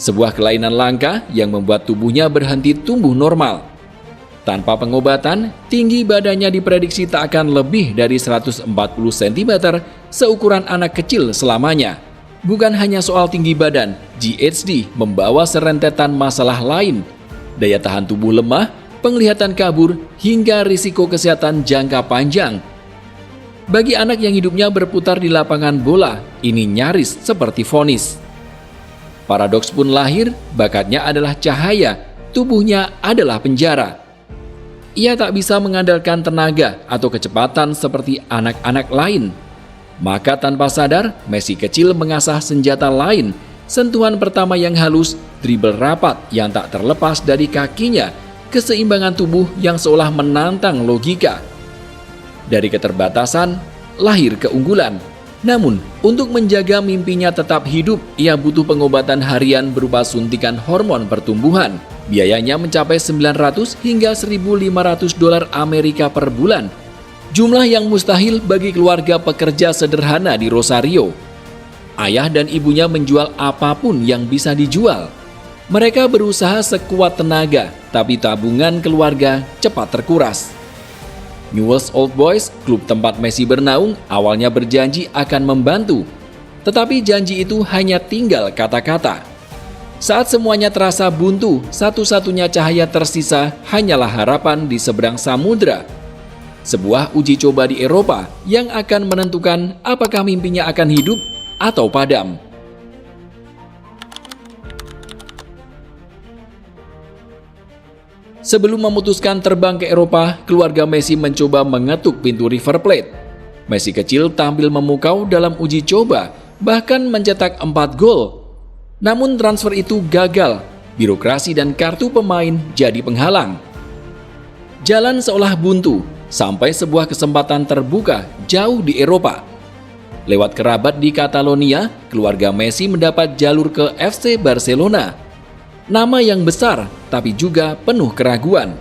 sebuah kelainan langka yang membuat tubuhnya berhenti tumbuh normal. Tanpa pengobatan, tinggi badannya diprediksi tak akan lebih dari 140 cm seukuran anak kecil selamanya. Bukan hanya soal tinggi badan, GHD membawa serentetan masalah lain. Daya tahan tubuh lemah, penglihatan kabur, hingga risiko kesehatan jangka panjang. Bagi anak yang hidupnya berputar di lapangan bola, ini nyaris seperti vonis. Paradoks pun lahir, bakatnya adalah cahaya, tubuhnya adalah penjara. Ia tak bisa mengandalkan tenaga atau kecepatan seperti anak-anak lain. Maka tanpa sadar, Messi kecil mengasah senjata lain, sentuhan pertama yang halus, dribble rapat yang tak terlepas dari kakinya, keseimbangan tubuh yang seolah menantang logika. Dari keterbatasan, lahir keunggulan. Namun, untuk menjaga mimpinya tetap hidup, ia butuh pengobatan harian berupa suntikan hormon pertumbuhan. Biayanya mencapai 900 hingga 1.500 dolar Amerika per bulan. Jumlah yang mustahil bagi keluarga pekerja sederhana di Rosario. Ayah dan ibunya menjual apapun yang bisa dijual. Mereka berusaha sekuat tenaga, tapi tabungan keluarga cepat terkuras. Newell's Old Boys, klub tempat Messi bernaung, awalnya berjanji akan membantu. Tetapi janji itu hanya tinggal kata-kata. Saat semuanya terasa buntu, satu-satunya cahaya tersisa hanyalah harapan di seberang samudra. Sebuah uji coba di Eropa yang akan menentukan apakah mimpinya akan hidup atau padam. Sebelum memutuskan terbang ke Eropa, keluarga Messi mencoba mengetuk pintu River Plate. Messi kecil tampil memukau dalam uji coba, bahkan mencetak 4 gol. Namun transfer itu gagal, birokrasi dan kartu pemain jadi penghalang. Jalan seolah buntu, sampai sebuah kesempatan terbuka jauh di Eropa. Lewat kerabat di Catalonia, keluarga Messi mendapat jalur ke FC Barcelona. Nama yang besar, tapi juga penuh keraguan.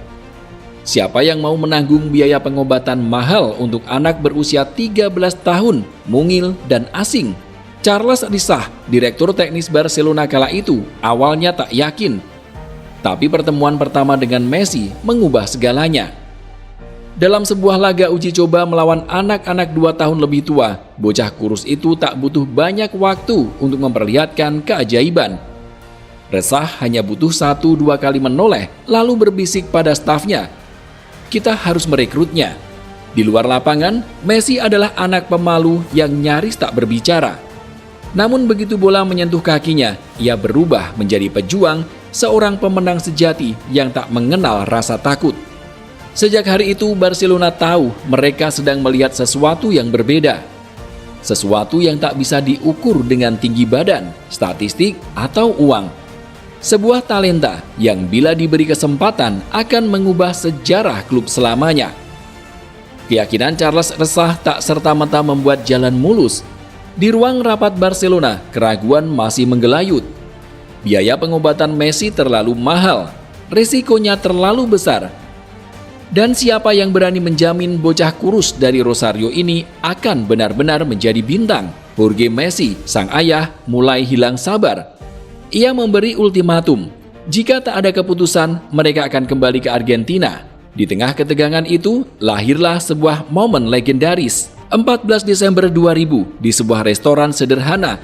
Siapa yang mau menanggung biaya pengobatan mahal untuk anak berusia 13 tahun, mungil dan asing? Charles Risah, direktur teknis Barcelona kala itu, awalnya tak yakin. Tapi pertemuan pertama dengan Messi mengubah segalanya. Dalam sebuah laga uji coba melawan anak-anak 2 tahun lebih tua, bocah kurus itu tak butuh banyak waktu untuk memperlihatkan keajaiban. Resah hanya butuh 1-2 kali menoleh, lalu berbisik pada stafnya, "Kita harus merekrutnya." Di luar lapangan, Messi adalah anak pemalu yang nyaris tak berbicara. Namun begitu bola menyentuh kakinya, ia berubah menjadi pejuang, seorang pemenang sejati yang tak mengenal rasa takut. Sejak hari itu Barcelona tahu mereka sedang melihat sesuatu yang berbeda. Sesuatu yang tak bisa diukur dengan tinggi badan, statistik, atau uang. Sebuah talenta yang bila diberi kesempatan akan mengubah sejarah klub selamanya. Keyakinan Charles Resah tak serta-merta membuat jalan mulus. Di ruang rapat Barcelona, keraguan masih menggelayut. Biaya pengobatan Messi terlalu mahal, risikonya terlalu besar. Dan siapa yang berani menjamin bocah kurus dari Rosario ini akan benar-benar menjadi bintang? Jorge Messi, sang ayah, mulai hilang sabar. Ia memberi ultimatum, jika tak ada keputusan, mereka akan kembali ke Argentina. Di tengah ketegangan itu, lahirlah sebuah momen legendaris. 14 Desember 2000, di sebuah restoran sederhana,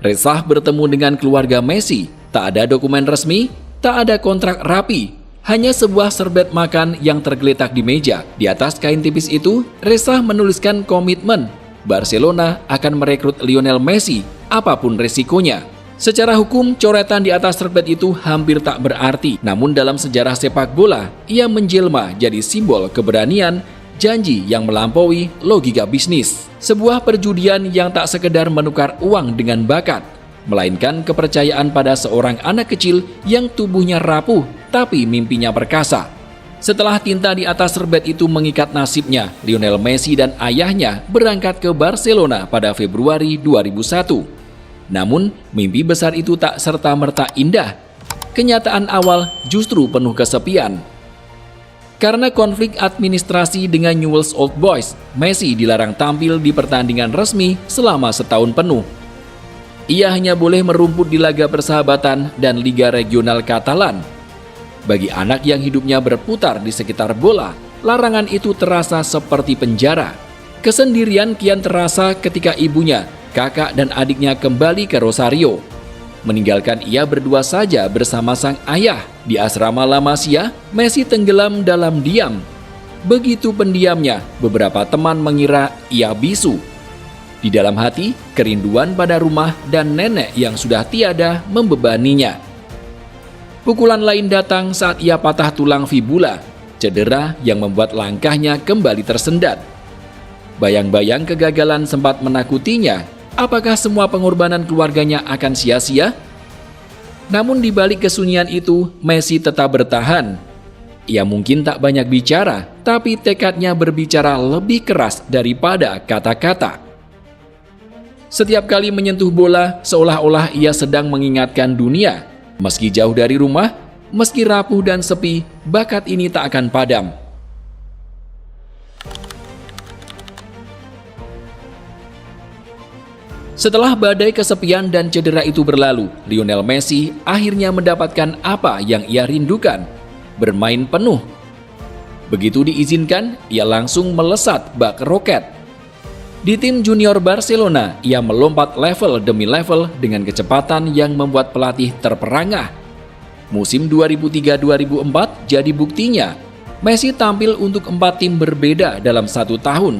Resah bertemu dengan keluarga Messi. Tak ada dokumen resmi, tak ada kontrak rapi, hanya sebuah serbet makan yang tergeletak di meja. Di atas kain tipis itu, Resah menuliskan komitmen Barcelona akan merekrut Lionel Messi, apapun resikonya. Secara hukum, coretan di atas serbet itu hampir tak berarti. Namun dalam sejarah sepak bola, ia menjelma jadi simbol keberanian, janji yang melampaui logika bisnis. Sebuah perjudian yang tak sekedar menukar uang dengan bakat, melainkan kepercayaan pada seorang anak kecil yang tubuhnya rapuh tapi mimpinya perkasa. Setelah tinta di atas serbet itu mengikat nasibnya, Lionel Messi dan ayahnya berangkat ke Barcelona pada Februari 2001. Namun, mimpi besar itu tak serta-merta indah. Kenyataan awal justru penuh kesepian. Karena konflik administrasi dengan Newell's Old Boys, Messi dilarang tampil di pertandingan resmi selama setahun penuh. Ia hanya boleh merumput di laga persahabatan dan Liga Regional Katalan. Bagi anak yang hidupnya berputar di sekitar bola, larangan itu terasa seperti penjara. Kesendirian kian terasa ketika ibunya, kakak dan adiknya kembali ke Rosario, meninggalkan ia berdua saja bersama sang ayah. Di asrama La Masia, Messi tenggelam dalam diam. Begitu pendiamnya, beberapa teman mengira ia bisu. Di dalam hati, kerinduan pada rumah dan nenek yang sudah tiada membebaninya. Pukulan lain datang saat ia patah tulang fibula, cedera yang membuat langkahnya kembali tersendat. Bayang-bayang kegagalan sempat menakutinya. Apakah semua pengorbanan keluarganya akan sia-sia? Namun di balik kesunyian itu, Messi tetap bertahan. Ia mungkin tak banyak bicara, tapi tekadnya berbicara lebih keras daripada kata-kata. Setiap kali menyentuh bola, seolah-olah ia sedang mengingatkan dunia. Meski jauh dari rumah, meski rapuh dan sepi, bakat ini tak akan padam. Setelah badai kesepian dan cedera itu berlalu, Lionel Messi akhirnya mendapatkan apa yang ia rindukan, bermain penuh. Begitu diizinkan, ia langsung melesat bak roket. Di tim junior Barcelona, ia melompat level demi level dengan kecepatan yang membuat pelatih terperangah. Musim 2003-2004 jadi buktinya. Messi tampil untuk 4 tim berbeda dalam 1 tahun.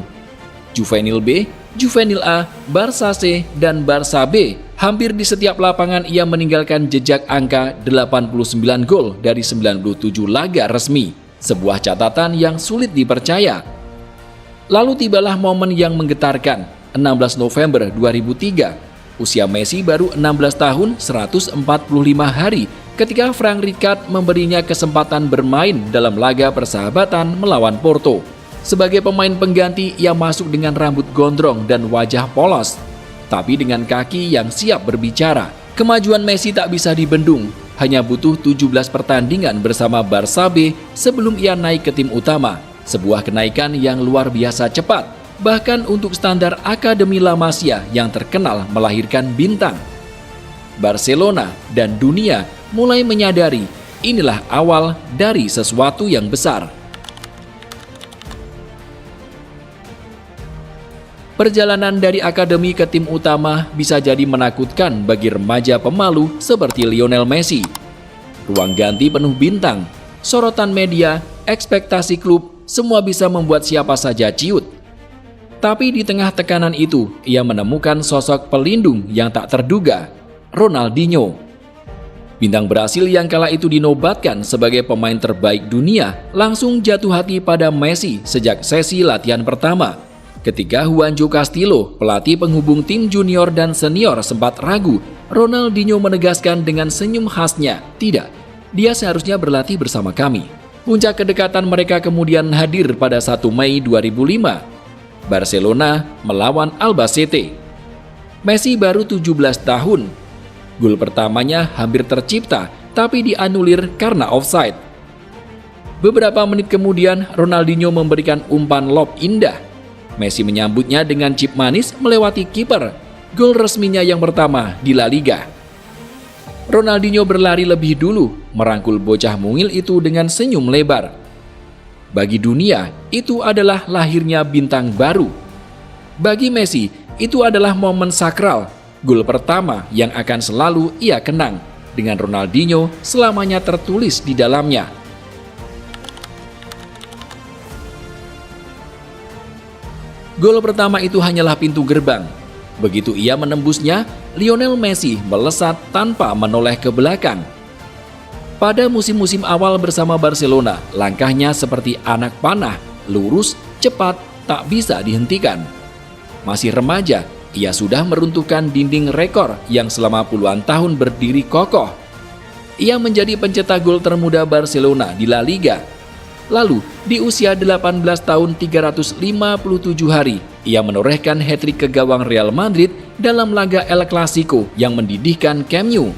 Juvenil B, Juvenil A, Barça C, dan Barça B. Hampir di setiap lapangan ia meninggalkan jejak angka 89 gol dari 97 laga resmi. Sebuah catatan yang sulit dipercaya. Lalu tibalah momen yang menggetarkan, 16 November 2003. Usia Messi baru 16 tahun 145 hari ketika Frank Rijkaard memberinya kesempatan bermain dalam laga persahabatan melawan Porto. Sebagai pemain pengganti, ia masuk dengan rambut gondrong dan wajah polos, tapi dengan kaki yang siap berbicara. Kemajuan Messi tak bisa dibendung, hanya butuh 17 pertandingan bersama Barça B sebelum ia naik ke tim utama. Sebuah kenaikan yang luar biasa cepat, bahkan untuk standar Akademi La Masia yang terkenal melahirkan bintang. Barcelona dan dunia mulai menyadari inilah awal dari sesuatu yang besar. Perjalanan dari akademi ke tim utama bisa jadi menakutkan bagi remaja pemalu seperti Lionel Messi. Ruang ganti penuh bintang, sorotan media, ekspektasi klub, semua bisa membuat siapa saja ciut. Tapi di tengah tekanan itu, ia menemukan sosok pelindung yang tak terduga, Ronaldinho. Bintang Brasil yang kala itu dinobatkan sebagai pemain terbaik dunia, langsung jatuh hati pada Messi sejak sesi latihan pertama. Ketika Juanjo Castillo, pelatih penghubung tim junior dan senior sempat ragu, Ronaldinho menegaskan dengan senyum khasnya, "Tidak, dia seharusnya berlatih bersama kami." Puncak kedekatan mereka kemudian hadir pada 1 Mei 2005. Barcelona melawan Albacete. Messi baru 17 tahun. Gol pertamanya hampir tercipta, tapi dianulir karena offside. Beberapa menit kemudian, Ronaldinho memberikan umpan lob indah. Messi menyambutnya dengan chip manis melewati kiper. Gol resminya yang pertama di La Liga. Ronaldinho berlari lebih dulu, merangkul bocah mungil itu dengan senyum lebar. Bagi dunia, itu adalah lahirnya bintang baru. Bagi Messi, itu adalah momen sakral, gol pertama yang akan selalu ia kenang, dengan Ronaldinho selamanya tertulis di dalamnya. Gol pertama itu hanyalah pintu gerbang. Begitu ia menembusnya, Lionel Messi melesat tanpa menoleh ke belakang. Pada musim-musim awal bersama Barcelona, langkahnya seperti anak panah, lurus, cepat, tak bisa dihentikan. Masih remaja, ia sudah meruntuhkan dinding rekor yang selama puluhan tahun berdiri kokoh. Ia menjadi pencetak gol termuda Barcelona di La Liga. Lalu, di usia 18 tahun 357 hari, ia menorehkan hat-trick ke gawang Real Madrid dalam laga El Clasico yang mendidihkan Camp Nou.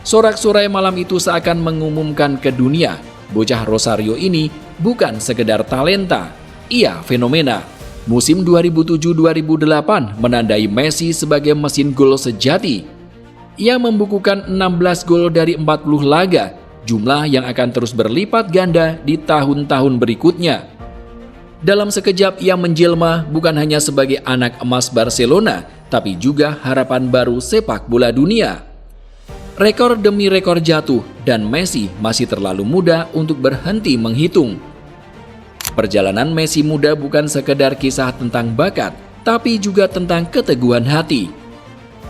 Sorak-sorai malam itu seakan mengumumkan ke dunia, bocah Rosario ini bukan sekedar talenta, ia fenomena. Musim 2007-2008 menandai Messi sebagai mesin gol sejati. Ia membukukan 16 gol dari 40 laga, jumlah yang akan terus berlipat ganda di tahun-tahun berikutnya. Dalam sekejap ia menjelma bukan hanya sebagai anak emas Barcelona, tapi juga harapan baru sepak bola dunia. Rekor demi rekor jatuh dan Messi masih terlalu muda untuk berhenti menghitung. Perjalanan Messi muda bukan sekedar kisah tentang bakat, tapi juga tentang keteguhan hati.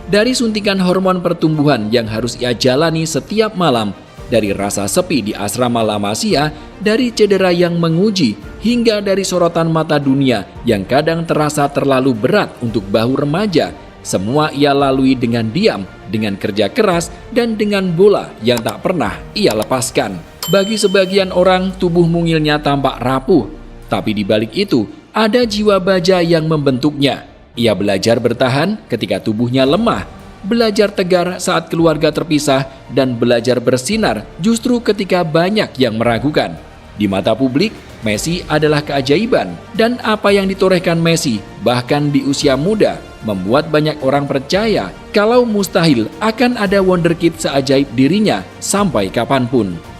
Dari suntikan hormon pertumbuhan yang harus ia jalani setiap malam, dari rasa sepi di asrama La Masia, dari cedera yang menguji, hingga dari sorotan mata dunia yang kadang terasa terlalu berat untuk bahu remaja, semua ia lalui dengan diam, dengan kerja keras, dan dengan bola yang tak pernah ia lepaskan. Bagi sebagian orang, tubuh mungilnya tampak rapuh, tapi di balik itu ada jiwa baja yang membentuknya. Ia belajar bertahan ketika tubuhnya lemah, belajar tegar saat keluarga terpisah, dan belajar bersinar justru ketika banyak yang meragukan. Di mata publik, Messi adalah keajaiban, dan apa yang ditorehkan Messi, bahkan di usia muda, membuat banyak orang percaya kalau mustahil akan ada wonderkid seajaib dirinya sampai kapanpun.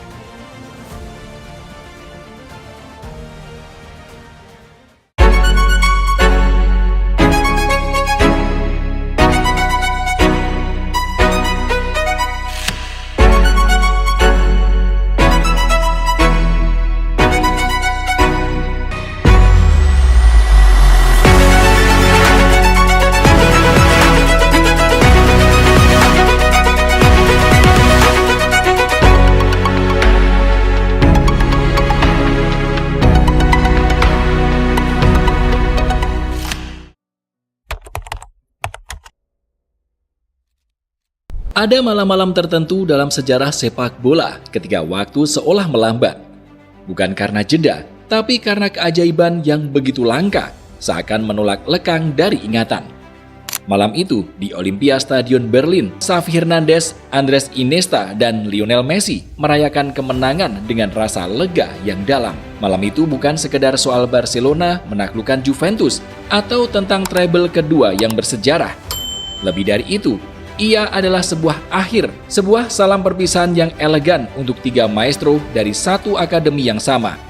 Ada malam-malam tertentu dalam sejarah sepak bola ketika waktu seolah melambat. Bukan karena jeda, tapi karena keajaiban yang begitu langka, seakan menolak lekang dari ingatan. Malam itu, di Olympia Stadion Berlin, Xavi Hernandez, Andres Iniesta, dan Lionel Messi merayakan kemenangan dengan rasa lega yang dalam. Malam itu bukan sekedar soal Barcelona menaklukkan Juventus atau tentang treble kedua yang bersejarah. Lebih dari itu, ia adalah sebuah akhir, sebuah salam perpisahan yang elegan untuk tiga maestro dari satu akademi yang sama.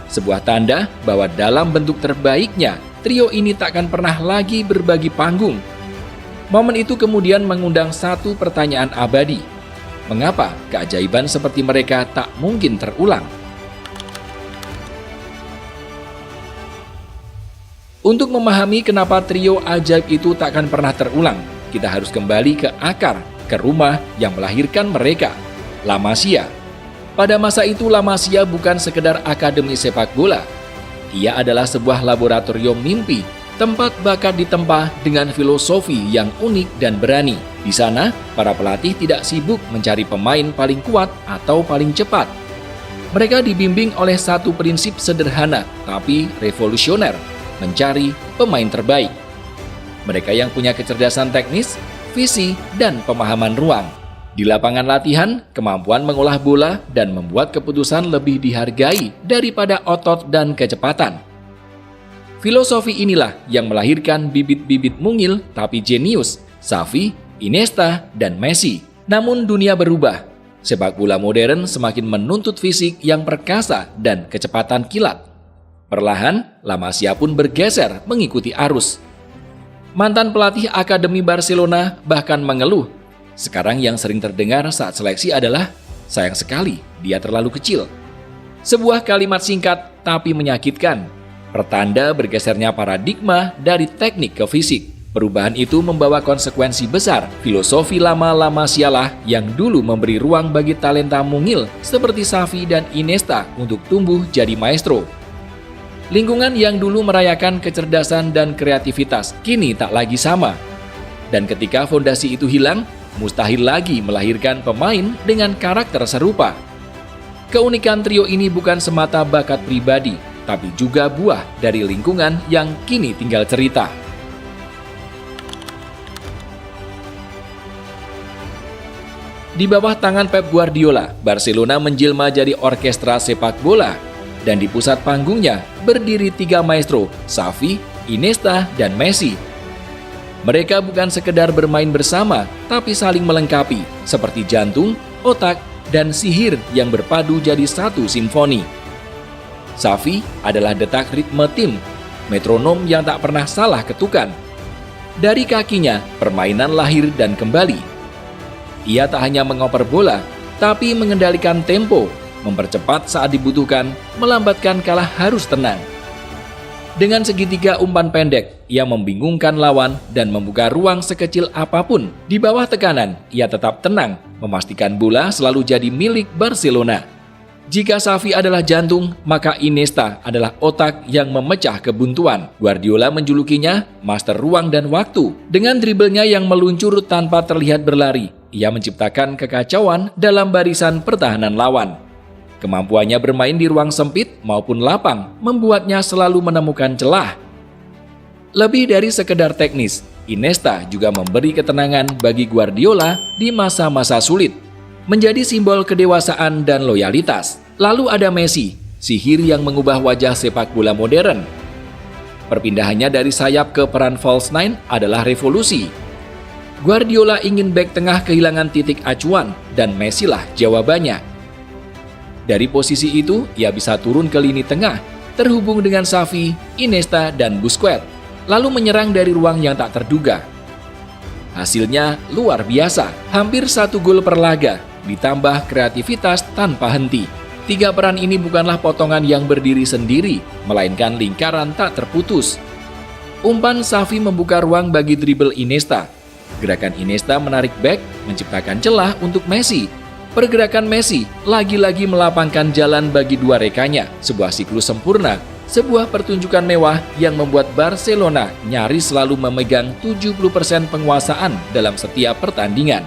Sebuah tanda bahwa dalam bentuk terbaiknya, trio ini takkan pernah lagi berbagi panggung. Momen itu kemudian mengundang satu pertanyaan abadi. Mengapa keajaiban seperti mereka tak mungkin terulang? Untuk memahami kenapa trio ajaib itu takkan pernah terulang, kita harus kembali ke akar, ke rumah yang melahirkan mereka, La Masia. Pada masa itu La Masia bukan sekedar akademi sepak bola. Ia adalah sebuah laboratorium mimpi, tempat bakat ditempa dengan filosofi yang unik dan berani. Di sana, para pelatih tidak sibuk mencari pemain paling kuat atau paling cepat. Mereka dibimbing oleh satu prinsip sederhana tapi revolusioner, mencari pemain terbaik. Mereka yang punya kecerdasan teknis, visi, dan pemahaman ruang. Di lapangan latihan, kemampuan mengolah bola dan membuat keputusan lebih dihargai daripada otot dan kecepatan. Filosofi inilah yang melahirkan bibit-bibit mungil tapi jenius, Xavi, Iniesta, dan Messi. Namun dunia berubah. Sepak bola modern semakin menuntut fisik yang perkasa dan kecepatan kilat. Perlahan, La Masia pun bergeser mengikuti arus. Mantan pelatih Akademi Barcelona bahkan mengeluh. Sekarang yang sering terdengar saat seleksi adalah, sayang sekali, dia terlalu kecil. Sebuah kalimat singkat tapi menyakitkan. Pertanda bergesernya paradigma dari teknik ke fisik. Perubahan itu membawa konsekuensi besar. Filosofi lama La Masia lah yang dulu memberi ruang bagi talenta mungil seperti Xavi dan Iniesta untuk tumbuh jadi maestro. Lingkungan yang dulu merayakan kecerdasan dan kreativitas kini tak lagi sama. Dan ketika fondasi itu hilang, mustahil lagi melahirkan pemain dengan karakter serupa. Keunikan trio ini bukan semata bakat pribadi, tapi juga buah dari lingkungan yang kini tinggal cerita. Di bawah tangan Pep Guardiola, Barcelona menjelma jadi orkestra sepak bola. Dan di pusat panggungnya berdiri tiga maestro, Xavi, Iniesta, dan Messi. Mereka bukan sekedar bermain bersama, tapi saling melengkapi, seperti jantung, otak, dan sihir yang berpadu jadi satu simfoni. Xavi adalah detak ritme tim, metronom yang tak pernah salah ketukan. Dari kakinya, permainan lahir dan kembali. Ia tak hanya mengoper bola, tapi mengendalikan tempo, mempercepat saat dibutuhkan, melambatkan kala harus tenang. Dengan segitiga umpan pendek, ia membingungkan lawan dan membuka ruang sekecil apapun. Di bawah tekanan, ia tetap tenang, memastikan bola selalu jadi milik Barcelona. Jika Xavi adalah jantung, maka Iniesta adalah otak yang memecah kebuntuan. Guardiola menjulukinya master ruang dan waktu. Dengan dribblenya yang meluncur tanpa terlihat berlari, ia menciptakan kekacauan dalam barisan pertahanan lawan. Kemampuannya bermain di ruang sempit maupun lapang membuatnya selalu menemukan celah. Lebih dari sekedar teknis, Iniesta juga memberi ketenangan bagi Guardiola di masa-masa sulit, menjadi simbol kedewasaan dan loyalitas. Lalu ada Messi, sihir yang mengubah wajah sepak bola modern. Perpindahannya dari sayap ke peran false nine adalah revolusi. Guardiola ingin bek tengah kehilangan titik acuan dan Messi lah jawabannya. Dari posisi itu, ia bisa turun ke lini tengah, terhubung dengan Xavi, Iniesta, dan Busquets, lalu menyerang dari ruang yang tak terduga. Hasilnya luar biasa, hampir 1 gol per laga, ditambah kreativitas tanpa henti. 3 peran ini bukanlah potongan yang berdiri sendiri, melainkan lingkaran tak terputus. Umpan Xavi membuka ruang bagi dribble Iniesta. Gerakan Iniesta menarik bek, menciptakan celah untuk Messi. Pergerakan Messi lagi-lagi melapangkan jalan bagi dua rekannya, sebuah siklus sempurna, sebuah pertunjukan mewah yang membuat Barcelona nyaris selalu memegang 70% penguasaan dalam setiap pertandingan.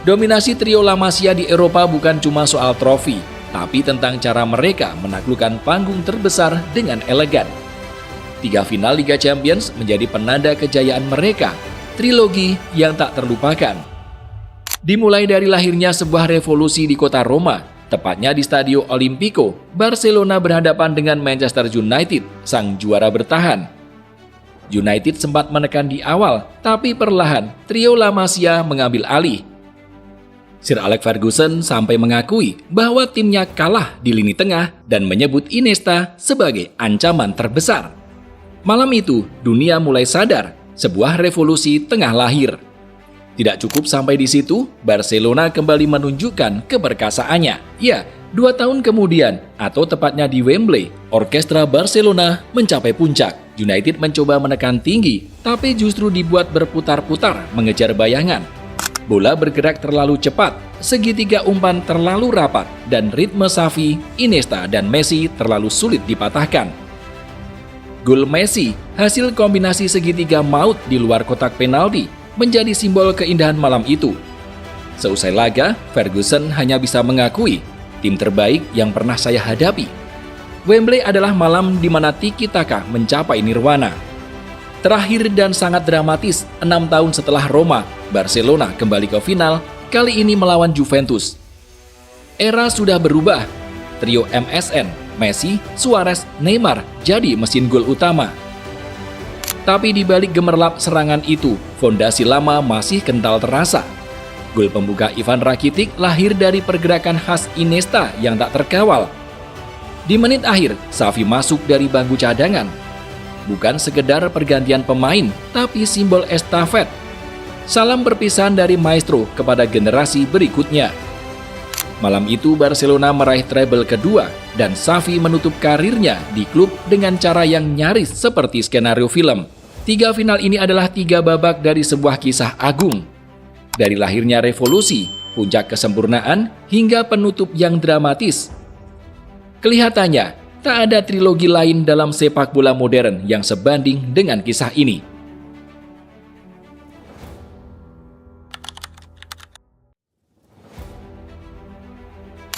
Dominasi trio La Masia di Eropa bukan cuma soal trofi, tapi tentang cara mereka menaklukkan panggung terbesar dengan elegan. 3 final Liga Champions menjadi penanda kejayaan mereka, trilogi yang tak terlupakan. Dimulai dari lahirnya sebuah revolusi di kota Roma, tepatnya di Stadio Olimpico, Barcelona berhadapan dengan Manchester United, sang juara bertahan. United sempat menekan di awal, tapi perlahan trio La Masia mengambil alih. Sir Alex Ferguson sampai mengakui bahwa timnya kalah di lini tengah dan menyebut Iniesta sebagai ancaman terbesar. Malam itu, dunia mulai sadar sebuah revolusi tengah lahir. Tidak cukup sampai di situ, Barcelona kembali menunjukkan keperkasaannya. Ya, 2 tahun kemudian, atau tepatnya di Wembley, orkestra Barcelona mencapai puncak. United mencoba menekan tinggi, tapi justru dibuat berputar-putar mengejar bayangan. Bola bergerak terlalu cepat, segitiga umpan terlalu rapat, dan ritme Xavi, Iniesta, dan Messi terlalu sulit dipatahkan. Gol Messi, hasil kombinasi segitiga maut di luar kotak penalti, menjadi simbol keindahan malam itu. Seusai laga, Ferguson hanya bisa mengakui, tim terbaik yang pernah saya hadapi. Wembley adalah malam di mana tiki-taka mencapai nirwana. Terakhir dan sangat dramatis, 6 tahun setelah Roma, Barcelona kembali ke final, kali ini melawan Juventus. Era sudah berubah. Trio MSN, Messi, Suarez, Neymar jadi mesin gol utama. Tapi di balik gemerlap serangan itu, fondasi lama masih kental terasa. Gol pembuka Ivan Rakitic lahir dari pergerakan khas Iniesta yang tak terkawal. Di menit akhir, Xavi masuk dari bangku cadangan. Bukan sekedar pergantian pemain, tapi simbol estafet. Salam perpisahan dari maestro kepada generasi berikutnya. Malam itu Barcelona meraih treble kedua dan Xavi menutup karirnya di klub dengan cara yang nyaris seperti skenario film. 3 final ini adalah 3 babak dari sebuah kisah agung. Dari lahirnya revolusi, puncak kesempurnaan, hingga penutup yang dramatis. Kelihatannya, tak ada trilogi lain dalam sepak bola modern yang sebanding dengan kisah ini.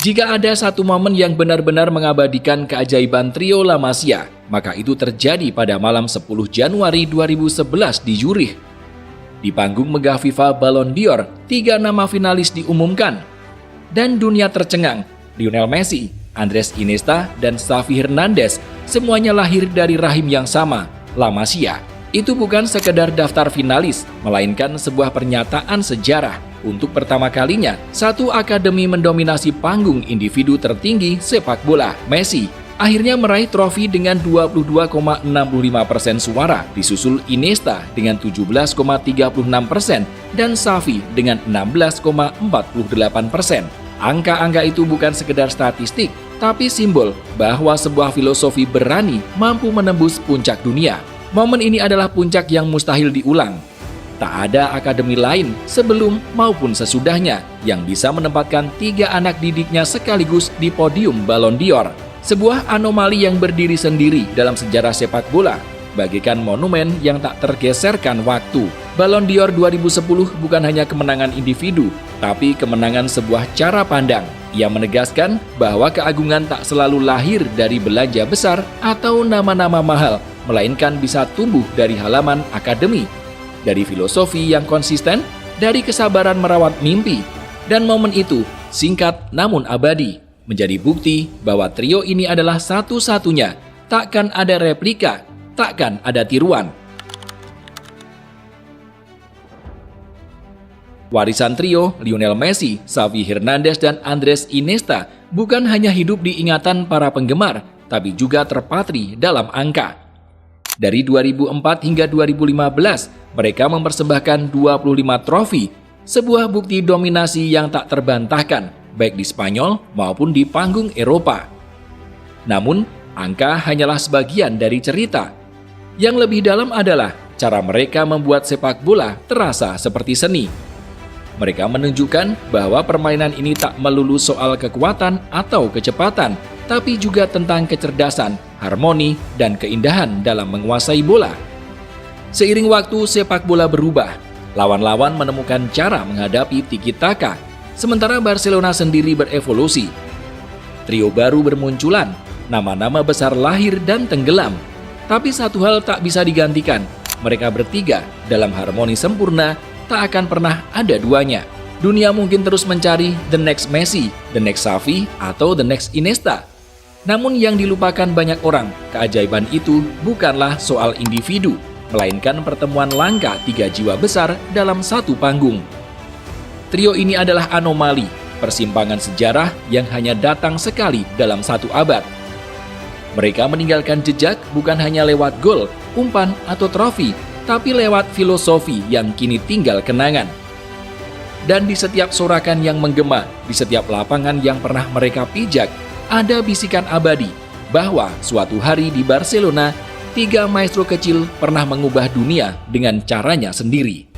Jika ada satu momen yang benar-benar mengabadikan keajaiban trio La Masia, maka itu terjadi pada malam 10 Januari 2011 di Zurich. Di panggung megah FIFA Ballon d'Or, 3 nama finalis diumumkan. Dan dunia tercengang, Lionel Messi, Andres Iniesta, dan Xavi Hernandez semuanya lahir dari rahim yang sama, La Masia. Itu bukan sekedar daftar finalis, melainkan sebuah pernyataan sejarah. Untuk pertama kalinya, satu akademi mendominasi panggung individu tertinggi sepak bola. Messi akhirnya meraih trofi dengan 22,65% suara, disusul Iniesta dengan 17,36% dan Xavi dengan 16,48%. Angka-angka itu bukan sekedar statistik, tapi simbol bahwa sebuah filosofi berani mampu menembus puncak dunia. Momen ini adalah puncak yang mustahil diulang. Tak ada akademi lain sebelum maupun sesudahnya yang bisa menempatkan 3 anak didiknya sekaligus di podium Ballon d'Or. Sebuah anomali yang berdiri sendiri dalam sejarah sepak bola, bagaikan monumen yang tak tergeserkan waktu. Ballon d'Or 2010 bukan hanya kemenangan individu, tapi kemenangan sebuah cara pandang. Ia menegaskan bahwa keagungan tak selalu lahir dari belanja besar atau nama-nama mahal, melainkan bisa tumbuh dari halaman akademi, dari filosofi yang konsisten, dari kesabaran merawat mimpi. Dan momen itu singkat namun abadi, menjadi bukti bahwa trio ini adalah satu-satunya, takkan ada replika, takkan ada tiruan. Warisan trio Lionel Messi, Xavi Hernandez, dan Andres Iniesta bukan hanya hidup di ingatan para penggemar, tapi juga terpatri dalam angka. Dari 2004 hingga 2015, mereka mempersembahkan 25 trofi, sebuah bukti dominasi yang tak terbantahkan, baik di Spanyol maupun di panggung Eropa. Namun, angka hanyalah sebagian dari cerita. Yang lebih dalam adalah cara mereka membuat sepak bola terasa seperti seni. Mereka menunjukkan bahwa permainan ini tak melulu soal kekuatan atau kecepatan, tapi juga tentang kecerdasan, harmoni, dan keindahan dalam menguasai bola. Seiring waktu, sepak bola berubah. Lawan-lawan menemukan cara menghadapi tiki-taka, sementara Barcelona sendiri berevolusi. Trio baru bermunculan, nama-nama besar lahir dan tenggelam. Tapi satu hal tak bisa digantikan, mereka bertiga dalam harmoni sempurna, tak akan pernah ada duanya. Dunia mungkin terus mencari the next Messi, the next Xavi, atau the next Iniesta. Namun yang dilupakan banyak orang, keajaiban itu bukanlah soal individu, melainkan pertemuan langka 3 jiwa besar dalam satu panggung. Trio ini adalah anomali, persimpangan sejarah yang hanya datang sekali dalam 1 abad. Mereka meninggalkan jejak bukan hanya lewat gol, umpan, atau trofi, tapi lewat filosofi yang kini tinggal kenangan. Dan di setiap sorakan yang menggema, di setiap lapangan yang pernah mereka pijak, ada bisikan abadi bahwa suatu hari di Barcelona, 3 maestro kecil pernah mengubah dunia dengan caranya sendiri.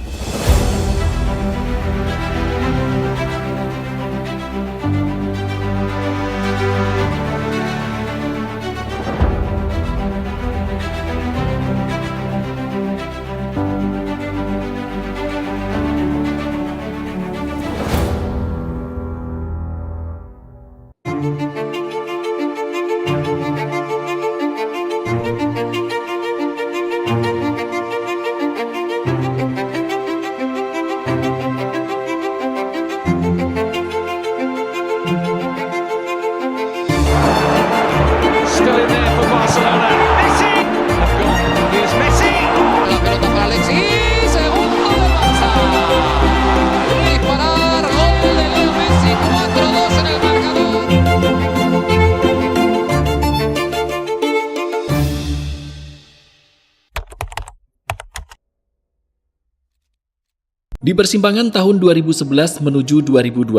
Di persimpangan tahun 2011 menuju 2012,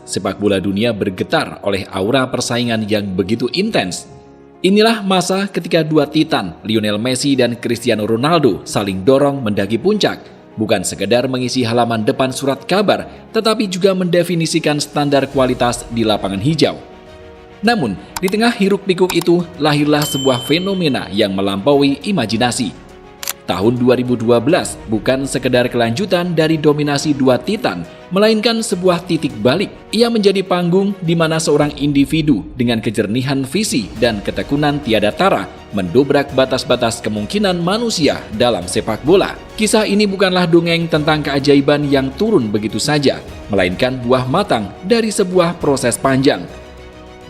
sepak bola dunia bergetar oleh aura persaingan yang begitu intens. Inilah masa ketika 2 titan, Lionel Messi dan Cristiano Ronaldo, saling dorong mendaki puncak, bukan sekedar mengisi halaman depan surat kabar, tetapi juga mendefinisikan standar kualitas di lapangan hijau. Namun, di tengah hiruk-pikuk itu, lahirlah sebuah fenomena yang melampaui imajinasi. Tahun 2012 bukan sekedar kelanjutan dari dominasi 2 titan, melainkan sebuah titik balik. Ia menjadi panggung di mana seorang individu dengan kejernihan visi dan ketekunan tiada tara mendobrak batas-batas kemungkinan manusia dalam sepak bola. Kisah ini bukanlah dongeng tentang keajaiban yang turun begitu saja, melainkan buah matang dari sebuah proses panjang.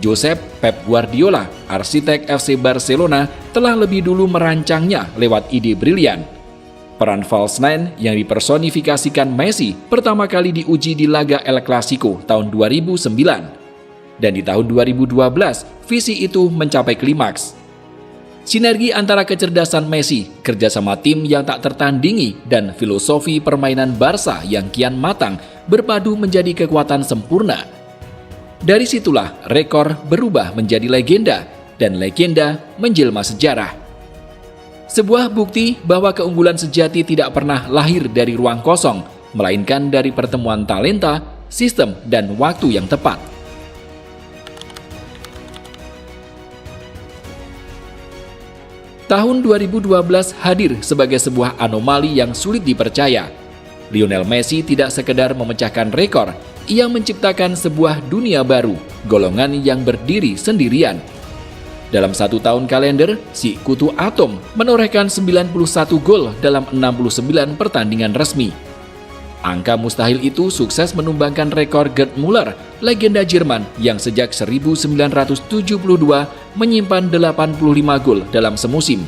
Josep Pep Guardiola, arsitek FC Barcelona, telah lebih dulu merancangnya lewat ide brilian. Peran false nine yang dipersonifikasikan Messi pertama kali diuji di laga El Clasico tahun 2009. Dan di tahun 2012, visi itu mencapai klimaks. Sinergi antara kecerdasan Messi, kerjasama tim yang tak tertandingi, dan filosofi permainan Barca yang kian matang berpadu menjadi kekuatan sempurna. Dari situlah rekor berubah menjadi legenda, dan legenda menjelma sejarah. Sebuah bukti bahwa keunggulan sejati tidak pernah lahir dari ruang kosong, melainkan dari pertemuan talenta, sistem, dan waktu yang tepat. Tahun 2012 hadir sebagai sebuah anomali yang sulit dipercaya. Lionel Messi tidak sekedar memecahkan rekor, ia menciptakan sebuah dunia baru, golongan yang berdiri sendirian. Dalam 1 tahun kalender, si kutu atom menorehkan 91 gol dalam 69 pertandingan resmi. Angka mustahil itu sukses menumbangkan rekor Gerd Müller, legenda Jerman yang sejak 1972 menyimpan 85 gol dalam semusim.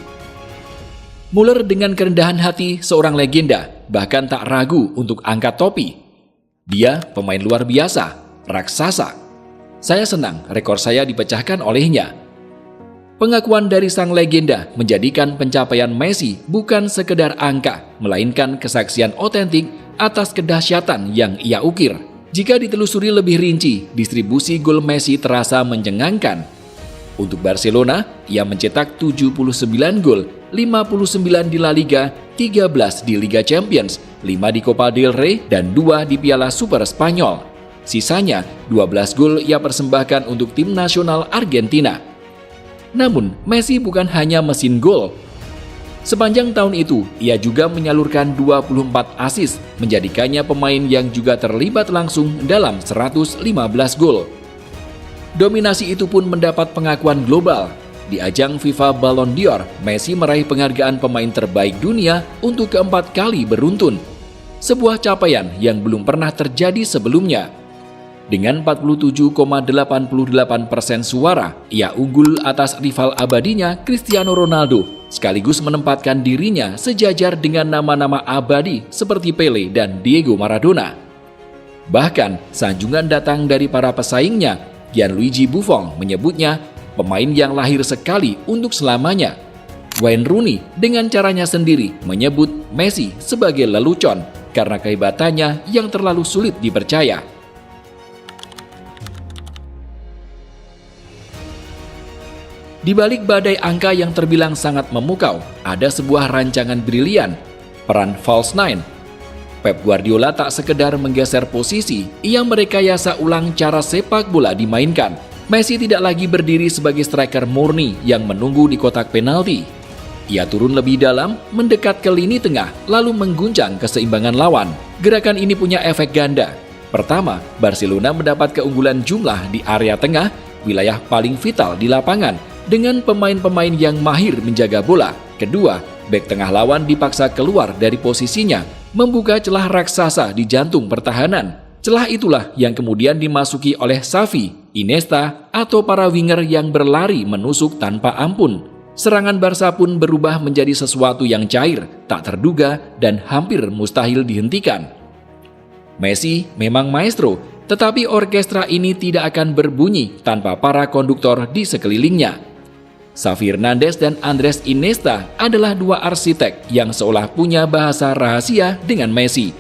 Müller dengan kerendahan hati seorang legenda, bahkan tak ragu untuk angkat topi. Dia pemain luar biasa, raksasa. Saya senang rekor saya dipecahkan olehnya. Pengakuan dari sang legenda menjadikan pencapaian Messi bukan sekedar angka, melainkan kesaksian otentik atas kedahsyatan yang ia ukir. Jika ditelusuri lebih rinci, distribusi gol Messi terasa mencengangkan. Untuk Barcelona, ia mencetak 79 gol, 59 di La Liga, 13 di Liga Champions, 5 di Copa del Rey, dan 2 di Piala Super Spanyol. Sisanya, 12 gol ia persembahkan untuk tim nasional Argentina. Namun, Messi bukan hanya mesin gol. Sepanjang tahun itu, ia juga menyalurkan 24 assist, menjadikannya pemain yang juga terlibat langsung dalam 115 gol. Dominasi itu pun mendapat pengakuan global. Di ajang FIFA Ballon d'Or, Messi meraih penghargaan pemain terbaik dunia untuk keempat kali beruntun. Sebuah capaian yang belum pernah terjadi sebelumnya. Dengan 47,88% suara, ia unggul atas rival abadinya Cristiano Ronaldo, sekaligus menempatkan dirinya sejajar dengan nama-nama abadi seperti Pele dan Diego Maradona. Bahkan, sanjungan datang dari para pesaingnya. Gianluigi Buffon menyebutnya pemain yang lahir sekali untuk selamanya. Wayne Rooney dengan caranya sendiri menyebut Messi sebagai lelucon karena kehebatannya yang terlalu sulit dipercaya. Di balik badai angka yang terbilang sangat memukau, ada sebuah rancangan brilian, peran false nine. Pep Guardiola tak sekedar menggeser posisi, ia merekayasa ulang cara sepak bola dimainkan. Messi tidak lagi berdiri sebagai striker murni yang menunggu di kotak penalti. Ia turun lebih dalam, mendekat ke lini tengah, lalu mengguncang keseimbangan lawan. Gerakan ini punya efek ganda. Pertama, Barcelona mendapat keunggulan jumlah di area tengah, wilayah paling vital di lapangan, dengan pemain-pemain yang mahir menjaga bola. Kedua, bek tengah lawan dipaksa keluar dari posisinya, membuka celah raksasa di jantung pertahanan. Celah itulah yang kemudian dimasuki oleh Xavi, Iniesta, atau para winger yang berlari menusuk tanpa ampun. Serangan Barca pun berubah menjadi sesuatu yang cair, tak terduga, dan hampir mustahil dihentikan. Messi memang maestro, tetapi orkestra ini tidak akan berbunyi tanpa para konduktor di sekelilingnya. Xavi Hernandez dan Andres Iniesta adalah dua arsitek yang seolah punya bahasa rahasia dengan Messi.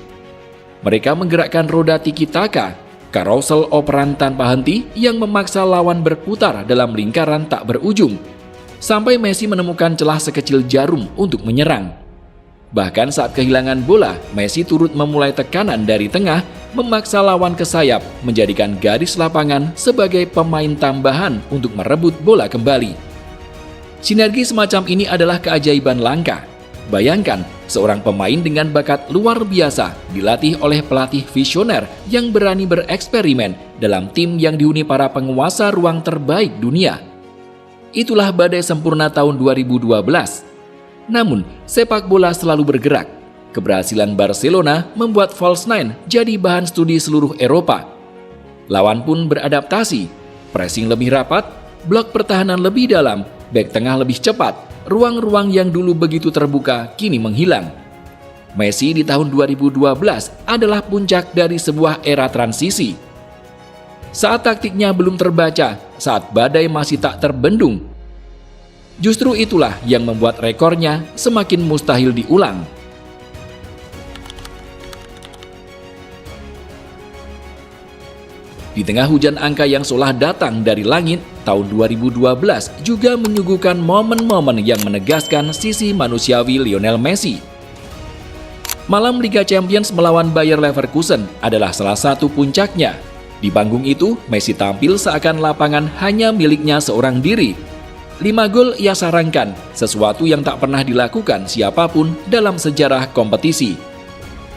Mereka menggerakkan roda tiki-taka, karosel operan tanpa henti yang memaksa lawan berputar dalam lingkaran tak berujung, sampai Messi menemukan celah sekecil jarum untuk menyerang. Bahkan saat kehilangan bola, Messi turut memulai tekanan dari tengah, memaksa lawan ke sayap, menjadikan garis lapangan sebagai pemain tambahan untuk merebut bola kembali. Sinergi semacam ini adalah keajaiban langka. Bayangkan, seorang pemain dengan bakat luar biasa dilatih oleh pelatih visioner yang berani bereksperimen dalam tim yang dihuni para penguasa ruang terbaik dunia. Itulah badai sempurna tahun 2012. Namun, sepak bola selalu bergerak. Keberhasilan Barcelona membuat false nine jadi bahan studi seluruh Eropa. Lawan pun beradaptasi. pressing lebih rapat, blok pertahanan lebih dalam, bek tengah lebih cepat, ruang-ruang yang dulu begitu terbuka kini menghilang. Messi di tahun 2012 adalah puncak dari sebuah era transisi. Saat taktiknya belum terbaca, saat badai masih tak terbendung. Justru itulah yang membuat rekornya semakin mustahil diulang. Di tengah hujan angka yang seolah datang dari langit, tahun 2012 juga menyuguhkan momen-momen yang menegaskan sisi manusiawi Lionel Messi. Malam Liga Champions melawan Bayer Leverkusen adalah salah satu puncaknya. Di panggung itu, Messi tampil seakan lapangan hanya miliknya seorang diri. 5 gol ia sarankan, sesuatu yang tak pernah dilakukan siapapun dalam sejarah kompetisi.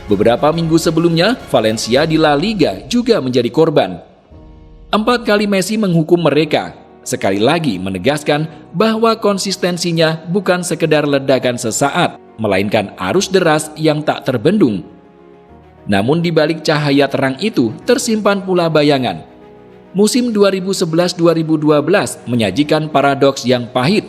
Beberapa minggu sebelumnya, Valencia di La Liga juga menjadi korban. 4 kali Messi menghukum mereka, sekali lagi menegaskan bahwa konsistensinya bukan sekedar ledakan sesaat, melainkan arus deras yang tak terbendung. Namun di balik cahaya terang itu tersimpan pula bayangan. Musim 2011-2012 menyajikan paradoks yang pahit.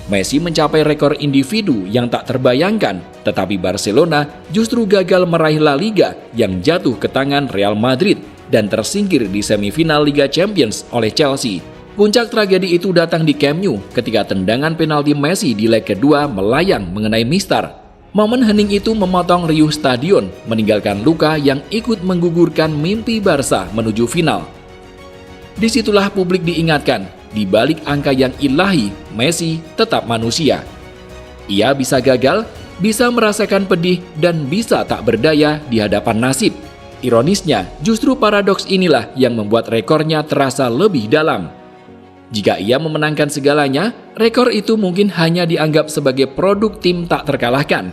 Messi mencapai rekor individu yang tak terbayangkan, tetapi Barcelona justru gagal meraih La Liga yang jatuh ke tangan Real Madrid dan tersingkir di semifinal Liga Champions oleh Chelsea. Puncak tragedi itu datang di Camp Nou ketika tendangan penalti Messi di leg kedua melayang mengenai mistar. Momen hening itu memotong riuh stadion, meninggalkan luka yang ikut menggugurkan mimpi Barca menuju final. Disitulah publik diingatkan, di balik angka yang ilahi, Messi tetap manusia. Ia bisa gagal, bisa merasakan pedih, dan bisa tak berdaya di hadapan nasib. Ironisnya, justru paradoks inilah yang membuat rekornya terasa lebih dalam. Jika ia memenangkan segalanya, rekor itu mungkin hanya dianggap sebagai produk tim tak terkalahkan.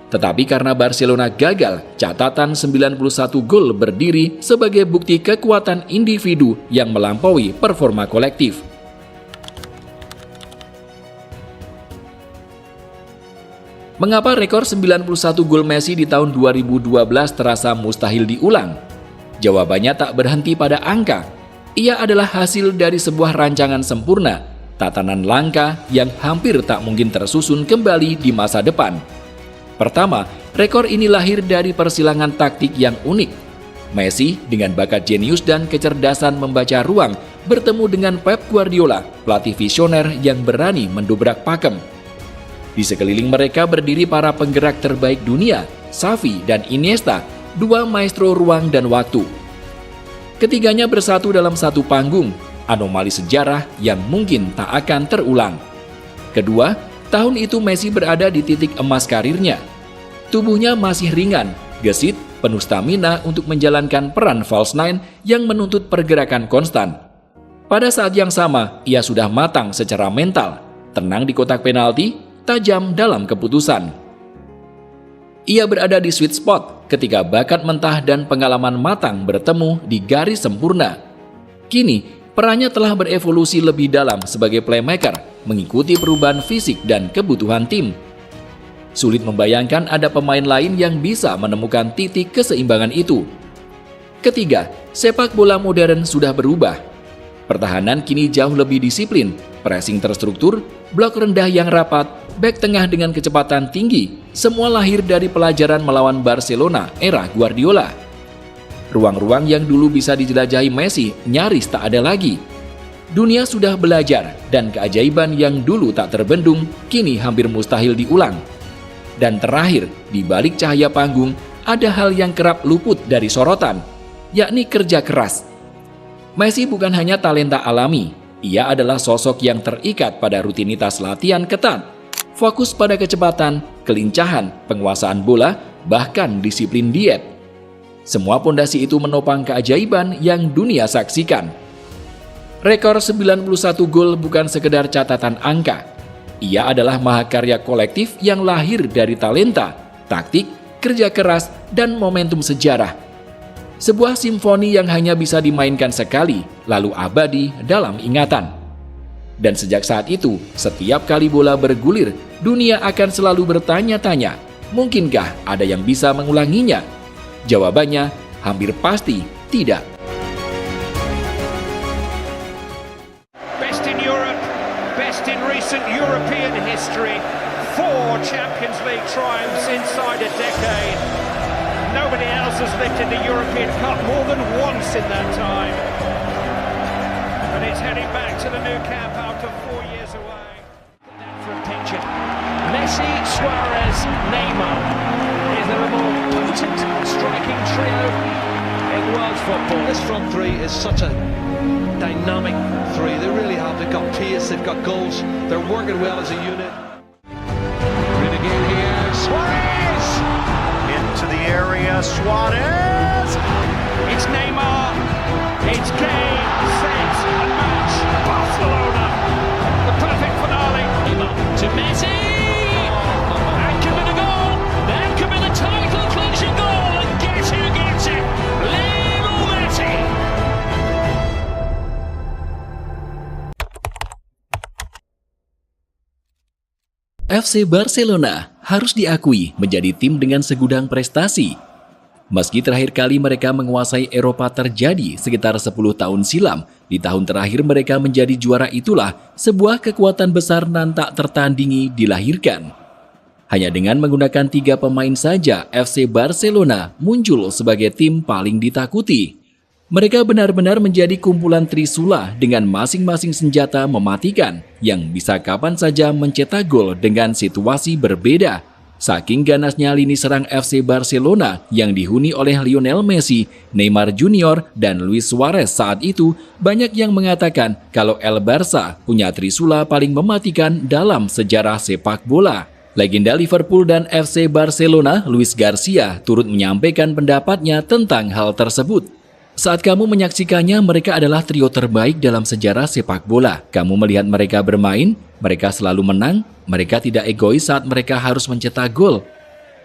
Tetapi karena Barcelona gagal, catatan 91 gol berdiri sebagai bukti kekuatan individu yang melampaui performa kolektif. Mengapa rekor 91 gol Messi di tahun 2012 terasa mustahil diulang? Jawabannya tak berhenti pada angka. Ia adalah hasil dari sebuah rancangan sempurna, tatanan langka yang hampir tak mungkin tersusun kembali di masa depan. Pertama, rekor ini lahir dari persilangan taktik yang unik. Messi dengan bakat jenius dan kecerdasan membaca ruang bertemu dengan Pep Guardiola, pelatih visioner yang berani mendobrak pakem. Di sekeliling mereka berdiri para penggerak terbaik dunia, Xavi dan Iniesta, dua maestro ruang dan waktu. Ketiganya bersatu dalam satu panggung, anomali sejarah yang mungkin tak akan terulang. Kedua, tahun itu Messi berada di titik emas karirnya. Tubuhnya masih ringan, gesit, penuh stamina untuk menjalankan peran false nine yang menuntut pergerakan konstan. Pada saat yang sama, ia sudah matang secara mental, tenang di kotak penalti, tajam dalam keputusan. Ia berada di sweet spot ketika bakat mentah dan pengalaman matang bertemu di garis sempurna. Kini, perannya telah berevolusi lebih dalam sebagai playmaker, mengikuti perubahan fisik dan kebutuhan tim. Sulit membayangkan ada pemain lain yang bisa menemukan titik keseimbangan itu. Ketiga, sepak bola modern sudah berubah. Pertahanan kini jauh lebih disiplin, pressing terstruktur, blok rendah yang rapat, bek tengah dengan kecepatan tinggi, semua lahir dari pelajaran melawan Barcelona era Guardiola. Ruang-ruang yang dulu bisa dijelajahi Messi nyaris tak ada lagi. Dunia sudah belajar dan keajaiban yang dulu tak terbendung kini hampir mustahil diulang. Dan terakhir, di balik cahaya panggung ada hal yang kerap luput dari sorotan, yakni kerja keras. Messi bukan hanya talenta alami, ia adalah sosok yang terikat pada rutinitas latihan ketat, fokus pada kecepatan, kelincahan, penguasaan bola, bahkan disiplin diet. Semua pondasi itu menopang keajaiban yang dunia saksikan. Rekor 91 gol bukan sekedar catatan angka. Ia adalah mahakarya kolektif yang lahir dari talenta, taktik, kerja keras, dan momentum sejarah. Sebuah simfoni yang hanya bisa dimainkan sekali, lalu abadi dalam ingatan. Dan sejak saat itu, setiap kali bola bergulir, dunia akan selalu bertanya-tanya, mungkinkah ada yang bisa mengulanginya? Jawabannya hampir pasti tidak. history. 4 Champions League triumphs inside a decade. Nobody else has lifted the European Cup more than once in that time. And it's heading back to the Nou Camp after 4 years away. For a picture. Messi, Suarez, Neymar. Is there a more potent striking trio in world football? This front three is such a dynamic three. They really have. They've got pace, they've got goals. They're working well as a unit. Again here, Suarez! Into the area, Suarez! It's Neymar, it's Kane, set and match, Barcelona, the perfect finale. Neymar to Messi, and could be the goal, that could be the title clinching goal, and guess who gets it? Lionel Messi! FC Barcelona harus diakui menjadi tim dengan segudang prestasi. Meski terakhir kali mereka menguasai Eropa terjadi sekitar 10 tahun silam, di tahun terakhir mereka menjadi juara itulah sebuah kekuatan besar nan tak tertandingi dilahirkan. Hanya dengan menggunakan 3 pemain saja, FC Barcelona muncul sebagai tim paling ditakuti. Mereka benar-benar menjadi kumpulan trisula dengan masing-masing senjata mematikan yang bisa kapan saja mencetak gol dengan situasi berbeda. Saking ganasnya lini serang FC Barcelona yang dihuni oleh Lionel Messi, Neymar Junior, dan Luis Suarez saat itu, banyak yang mengatakan kalau El Barça punya trisula paling mematikan dalam sejarah sepak bola. Legenda Liverpool dan FC Barcelona, Luis Garcia, turut menyampaikan pendapatnya tentang hal tersebut. Saat kamu menyaksikannya, mereka adalah trio terbaik dalam sejarah sepak bola. Kamu melihat mereka bermain, mereka selalu menang, mereka tidak egois saat mereka harus mencetak gol.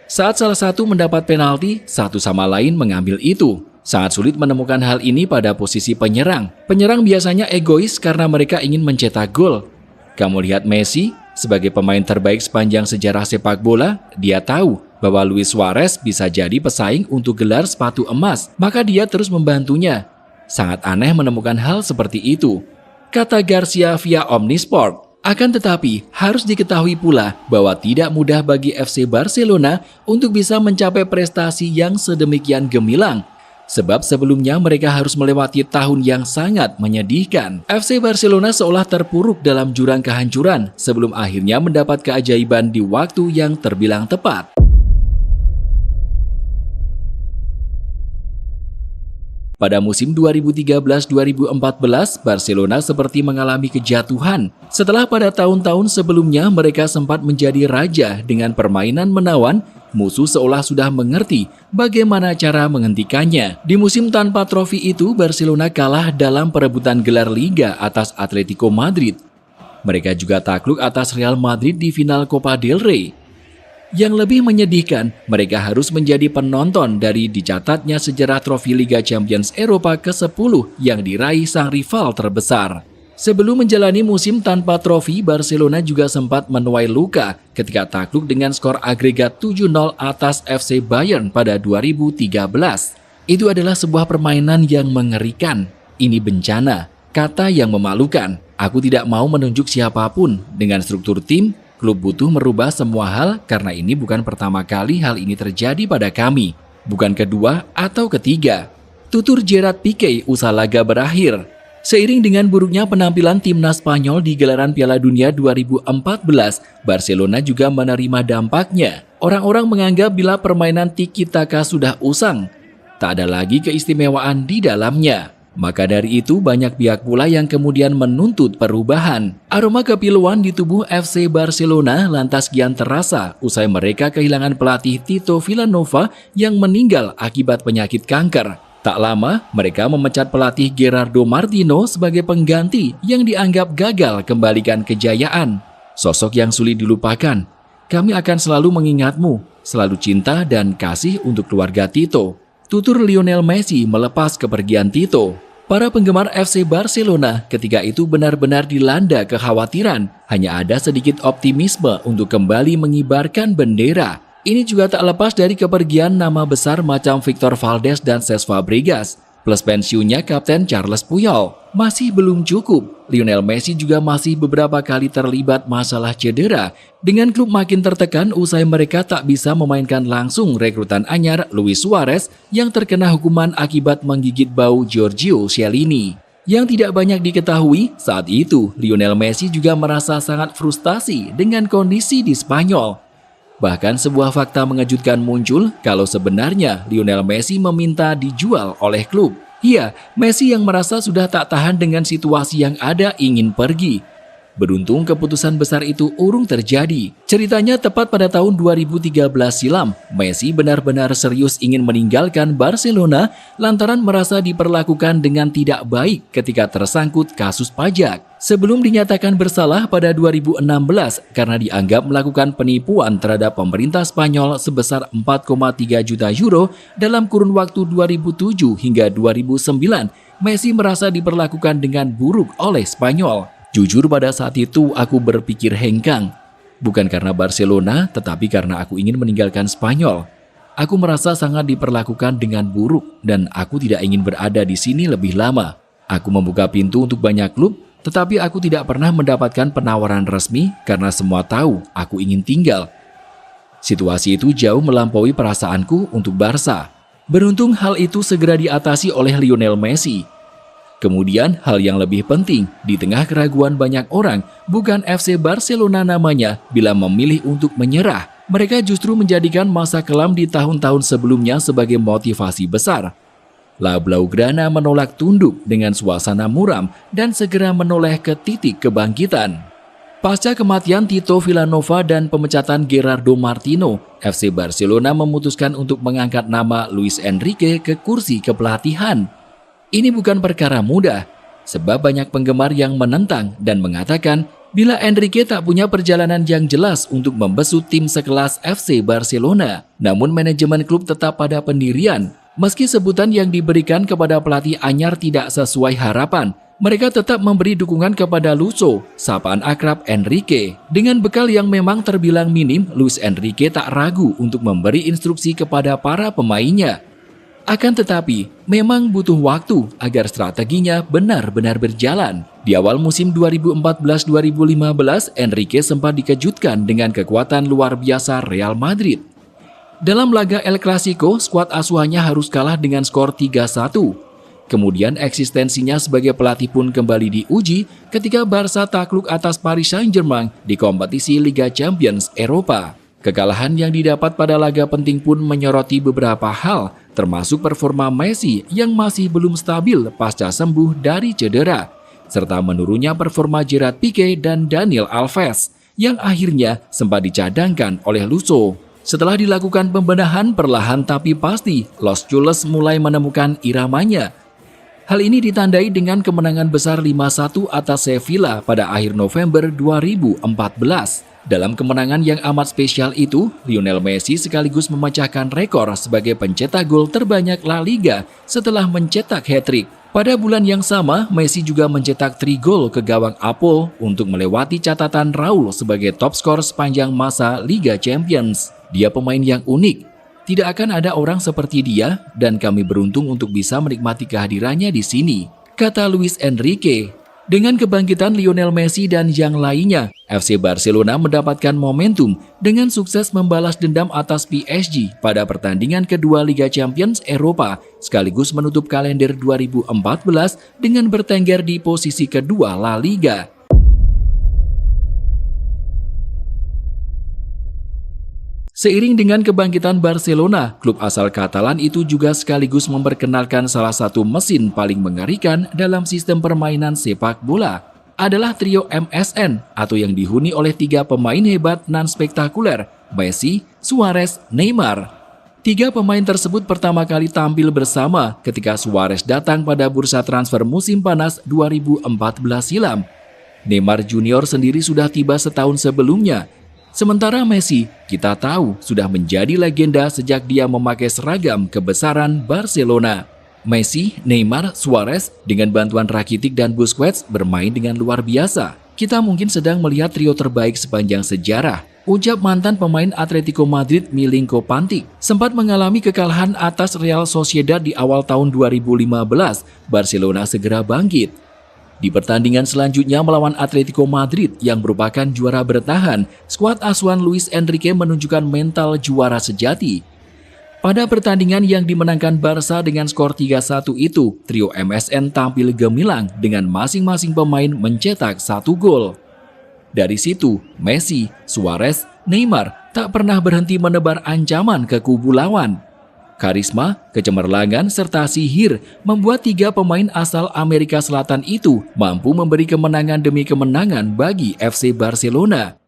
Saat salah satu mendapat penalti, satu sama lain mengambil itu. Sangat sulit menemukan hal ini pada posisi penyerang. Penyerang biasanya egois karena mereka ingin mencetak gol. Kamu lihat Messi, sebagai pemain terbaik sepanjang sejarah sepak bola, dia tahu bahwa Luis Suarez bisa jadi pesaing untuk gelar sepatu emas, maka dia terus membantunya. Sangat aneh menemukan hal seperti itu, kata Garcia via Omnisport. Akan tetapi, harus diketahui pula bahwa tidak mudah bagi FC Barcelona untuk bisa mencapai prestasi yang sedemikian gemilang. Sebab sebelumnya mereka harus melewati tahun yang sangat menyedihkan. FC Barcelona seolah terpuruk dalam jurang kehancuran sebelum akhirnya mendapat keajaiban di waktu yang terbilang tepat. Pada musim 2013-2014, Barcelona seperti mengalami kejatuhan. Setelah pada tahun-tahun sebelumnya mereka sempat menjadi raja dengan permainan menawan, musuh seolah sudah mengerti bagaimana cara menghentikannya. Di musim tanpa trofi itu, Barcelona kalah dalam perebutan gelar Liga atas Atletico Madrid. Mereka juga takluk atas Real Madrid di final Copa del Rey. Yang lebih menyedihkan, mereka harus menjadi penonton dari dicatatnya sejarah trofi Liga Champions Eropa ke-10 yang diraih sang rival terbesar. Sebelum menjalani musim tanpa trofi, Barcelona juga sempat menuai luka ketika takluk dengan skor agregat 7-0 atas FC Bayern pada 2013. Itu adalah sebuah permainan yang mengerikan. Ini bencana, kata yang memalukan. Aku tidak mau menunjuk siapapun. Dengan struktur tim, klub butuh merubah semua hal karena ini bukan pertama kali hal ini terjadi pada kami. Bukan kedua atau ketiga. Tutur Gerard Piqué usai laga berakhir. Seiring dengan buruknya penampilan timnas Spanyol di gelaran Piala Dunia 2014, Barcelona juga menerima dampaknya. Orang-orang menganggap bila permainan tiki-taka sudah usang, tak ada lagi keistimewaan di dalamnya. Maka dari itu banyak pihak pula yang kemudian menuntut perubahan. Aroma kepiluan di tubuh FC Barcelona lantas kian terasa usai mereka kehilangan pelatih Tito Vilanova yang meninggal akibat penyakit kanker. Tak lama, mereka memecat pelatih Gerardo Martino sebagai pengganti yang dianggap gagal kembalikan kejayaan. Sosok yang sulit dilupakan. Kami akan selalu mengingatmu, selalu cinta dan kasih untuk keluarga Tito. Tutur Lionel Messi melepas kepergian Tito. Para penggemar FC Barcelona ketika itu benar-benar dilanda kekhawatiran. Hanya ada sedikit optimisme untuk kembali mengibarkan bendera. Ini juga tak lepas dari kepergian nama besar macam Victor Valdes dan Cesc Fabregas. Plus pensiunnya Kapten Charles Puyol. Masih belum cukup, Lionel Messi juga masih beberapa kali terlibat masalah cedera, dengan klub makin tertekan usai mereka tak bisa memainkan langsung rekrutan anyar Luis Suarez yang terkena hukuman akibat menggigit bau Giorgio Chiellini. Yang tidak banyak diketahui, saat itu Lionel Messi juga merasa sangat frustasi dengan kondisi di Spanyol. Bahkan sebuah fakta mengejutkan muncul kalau sebenarnya Lionel Messi meminta dijual oleh klub. Iya, Messi yang merasa sudah tak tahan dengan situasi yang ada ingin pergi. Beruntung keputusan besar itu urung terjadi. Ceritanya tepat pada tahun 2013 silam, Messi benar-benar serius ingin meninggalkan Barcelona lantaran merasa diperlakukan dengan tidak baik ketika tersangkut kasus pajak. Sebelum dinyatakan bersalah pada 2016 karena dianggap melakukan penipuan terhadap pemerintah Spanyol sebesar 4,3 juta euro dalam kurun waktu 2007 hingga 2009, Messi merasa diperlakukan dengan buruk oleh Spanyol. Jujur pada saat itu aku berpikir hengkang, bukan karena Barcelona tetapi karena aku ingin meninggalkan Spanyol. Aku merasa sangat diperlakukan dengan buruk dan aku tidak ingin berada di sini lebih lama. Aku membuka pintu untuk banyak klub, tetapi aku tidak pernah mendapatkan penawaran resmi karena semua tahu aku ingin tinggal. Situasi itu jauh melampaui perasaanku untuk Barca. Beruntung hal itu segera diatasi oleh Lionel Messi. Kemudian hal yang lebih penting, di tengah keraguan banyak orang, bukan FC Barcelona namanya bila memilih untuk menyerah. Mereka justru menjadikan masa kelam di tahun-tahun sebelumnya sebagai motivasi besar. La Blaugrana menolak tunduk dengan suasana muram dan segera menoleh ke titik kebangkitan. Pasca kematian Tito Vilanova dan pemecatan Gerardo Martino, FC Barcelona memutuskan untuk mengangkat nama Luis Enrique ke kursi kepelatihan. Ini bukan perkara mudah, sebab banyak penggemar yang menentang dan mengatakan bila Enrique tak punya perjalanan yang jelas untuk membesut tim sekelas FC Barcelona. Namun manajemen klub tetap pada pendirian. Meski sebutan yang diberikan kepada pelatih anyar tidak sesuai harapan, mereka tetap memberi dukungan kepada Luso, sapaan akrab Enrique. Dengan bekal yang memang terbilang minim, Luis Enrique tak ragu untuk memberi instruksi kepada para pemainnya. Akan tetapi, memang butuh waktu agar strateginya benar-benar berjalan. Di awal musim 2014-2015, Enrique sempat dikejutkan dengan kekuatan luar biasa Real Madrid. Dalam laga El Clasico, skuad asuhannya harus kalah dengan skor 3-1. Kemudian eksistensinya sebagai pelatih pun kembali diuji ketika Barca takluk atas Paris Saint-Germain di kompetisi Liga Champions Eropa. Kekalahan yang didapat pada laga penting pun menyoroti beberapa hal, termasuk performa Messi yang masih belum stabil pasca sembuh dari cedera, serta menurunnya performa Gerard Piqué dan Daniel Alves, yang akhirnya sempat dicadangkan oleh Luso. Setelah dilakukan pembenahan perlahan tapi pasti, Los Chules mulai menemukan iramanya. Hal ini ditandai dengan kemenangan besar 5-1 atas Sevilla pada akhir November 2014. Dalam kemenangan yang amat spesial itu, Lionel Messi sekaligus memecahkan rekor sebagai pencetak gol terbanyak La Liga setelah mencetak hat-trick. Pada bulan yang sama, Messi juga mencetak 3 gol ke gawang Apol untuk melewati catatan Raul sebagai top skor sepanjang masa Liga Champions. Dia pemain yang unik. Tidak akan ada orang seperti dia dan kami beruntung untuk bisa menikmati kehadirannya di sini, kata Luis Enrique. Dengan kebangkitan Lionel Messi dan yang lainnya, FC Barcelona mendapatkan momentum dengan sukses membalas dendam atas PSG pada pertandingan kedua Liga Champions Eropa, sekaligus menutup kalender 2014 dengan bertengger di posisi kedua La Liga. Seiring dengan kebangkitan Barcelona, klub asal Katalan itu juga sekaligus memperkenalkan salah satu mesin paling mengerikan dalam sistem permainan sepak bola. Adalah trio MSN atau yang dihuni oleh 3 pemain hebat non-spektakuler, Messi, Suarez, Neymar. 3 pemain tersebut pertama kali tampil bersama ketika Suarez datang pada bursa transfer musim panas 2014 silam. Neymar Junior sendiri sudah tiba setahun sebelumnya. Sementara Messi, kita tahu sudah menjadi legenda sejak dia memakai seragam kebesaran Barcelona. Messi, Neymar, Suarez dengan bantuan Rakitic dan Busquets bermain dengan luar biasa. Kita mungkin sedang melihat trio terbaik sepanjang sejarah. ucap mantan pemain Atletico Madrid Milinko Pantic. Sempat mengalami kekalahan atas Real Sociedad di awal tahun 2015, Barcelona segera bangkit. Di pertandingan selanjutnya melawan Atletico Madrid yang merupakan juara bertahan, skuad asuhan Luis Enrique menunjukkan mental juara sejati. Pada pertandingan yang dimenangkan Barca dengan skor 3-1 itu, trio MSN tampil gemilang dengan masing-masing pemain mencetak 1 gol. Dari situ, Messi, Suarez, Neymar tak pernah berhenti menebar ancaman ke kubu lawan. Karisma, kecemerlangan, serta sihir membuat 3 pemain asal Amerika Selatan itu mampu memberi kemenangan demi kemenangan bagi FC Barcelona.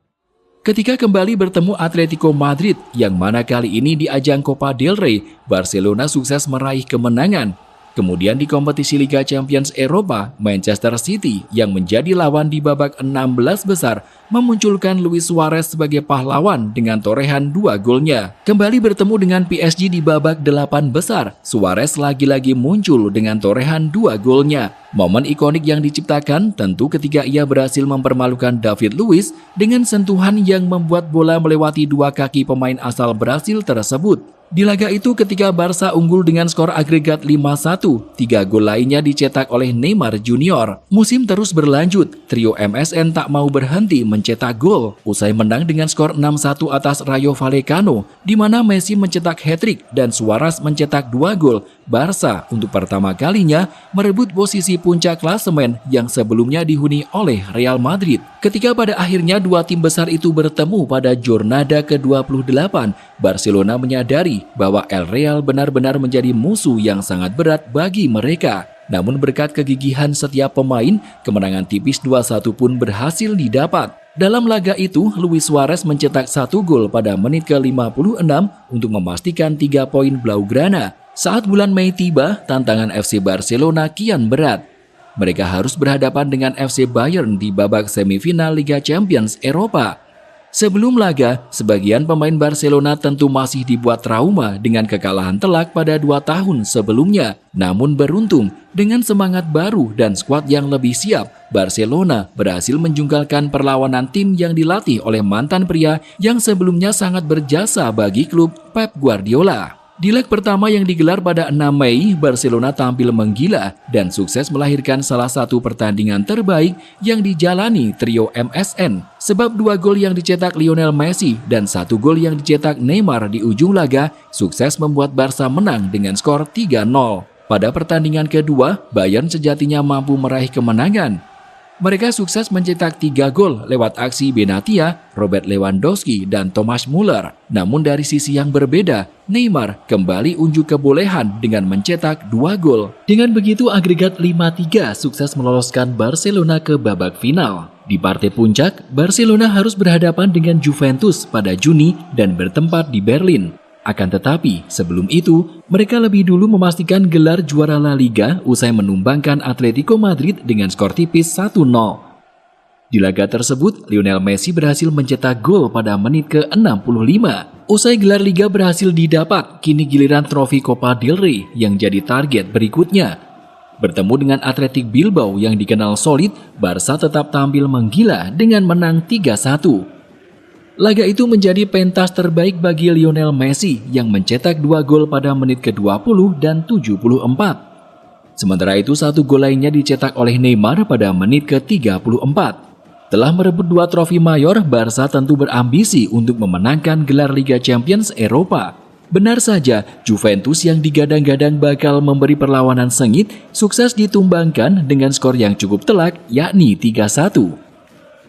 Ketika kembali bertemu Atletico Madrid yang mana kali ini di ajang Copa del Rey, Barcelona sukses meraih kemenangan. Kemudian di kompetisi Liga Champions Eropa, Manchester City yang menjadi lawan di babak 16 besar memunculkan Luis Suarez sebagai pahlawan dengan torehan 2 golnya. Kembali bertemu dengan PSG di babak 8 besar, Suarez lagi-lagi muncul dengan torehan 2 golnya. Momen ikonik yang diciptakan tentu ketika ia berhasil mempermalukan David Luiz dengan sentuhan yang membuat bola melewati 2 kaki pemain asal Brasil tersebut. Di laga itu ketika Barca unggul dengan skor agregat 5-1, 3 gol lainnya dicetak oleh Neymar Junior. Musim terus berlanjut, trio MSN tak mau berhenti mencetak gol. Usai menang dengan skor 6-1 atas Rayo Vallecano, di mana Messi mencetak hat-trick dan Suarez mencetak 2 gol, Barca untuk pertama kalinya merebut posisi puncak klasemen yang sebelumnya dihuni oleh Real Madrid. Ketika pada akhirnya 2 tim besar itu bertemu pada jornada ke-28, Barcelona menyadari bahwa El Real benar-benar menjadi musuh yang sangat berat bagi mereka. Namun berkat kegigihan setiap pemain, kemenangan tipis 2-1 pun berhasil didapat. Dalam laga itu, Luis Suarez mencetak 1 gol pada menit ke-56 untuk memastikan 3 poin Blaugrana. Saat bulan Mei tiba, tantangan FC Barcelona kian berat. Mereka harus berhadapan dengan FC Bayern di babak semifinal Liga Champions Eropa. Sebelum laga, sebagian pemain Barcelona tentu masih dibuat trauma dengan kekalahan telak pada 2 tahun sebelumnya. Namun beruntung, dengan semangat baru dan skuad yang lebih siap, Barcelona berhasil menjungkalkan perlawanan tim yang dilatih oleh mantan pria yang sebelumnya sangat berjasa bagi klub, Pep Guardiola. Di leg pertama yang digelar pada 6 Mei, Barcelona tampil menggila dan sukses melahirkan salah satu pertandingan terbaik yang dijalani trio MSN. Sebab 2 gol yang dicetak Lionel Messi dan 1 gol yang dicetak Neymar di ujung laga sukses membuat Barca menang dengan skor 3-0. Pada pertandingan kedua, Bayern sejatinya mampu meraih kemenangan. Mereka sukses mencetak 3 gol lewat aksi Benatia, Robert Lewandowski, dan Thomas Muller. Namun dari sisi yang berbeda, Neymar kembali unjuk kebolehan dengan mencetak 2 gol. Dengan begitu agregat 5-3 sukses meloloskan Barcelona ke babak final. Di partai puncak, Barcelona harus berhadapan dengan Juventus pada Juni dan bertempat di Berlin. Akan tetapi, sebelum itu, mereka lebih dulu memastikan gelar juara La Liga usai menumbangkan Atletico Madrid dengan skor tipis 1-0. Di laga tersebut, Lionel Messi berhasil mencetak gol pada menit ke-65. Usai gelar Liga berhasil didapat, kini giliran trofi Copa del Rey yang jadi target berikutnya. Bertemu dengan Athletic Bilbao yang dikenal solid, Barca tetap tampil menggila dengan menang 3-1. Laga itu menjadi pentas terbaik bagi Lionel Messi yang mencetak 2 gol pada menit ke-20 dan 74. Sementara itu 1 gol lainnya dicetak oleh Neymar pada menit ke-34. Telah merebut 2 trofi mayor, Barca tentu berambisi untuk memenangkan gelar Liga Champions Eropa. Benar saja, Juventus yang digadang-gadang bakal memberi perlawanan sengit sukses ditumbangkan dengan skor yang cukup telak yakni 3-1.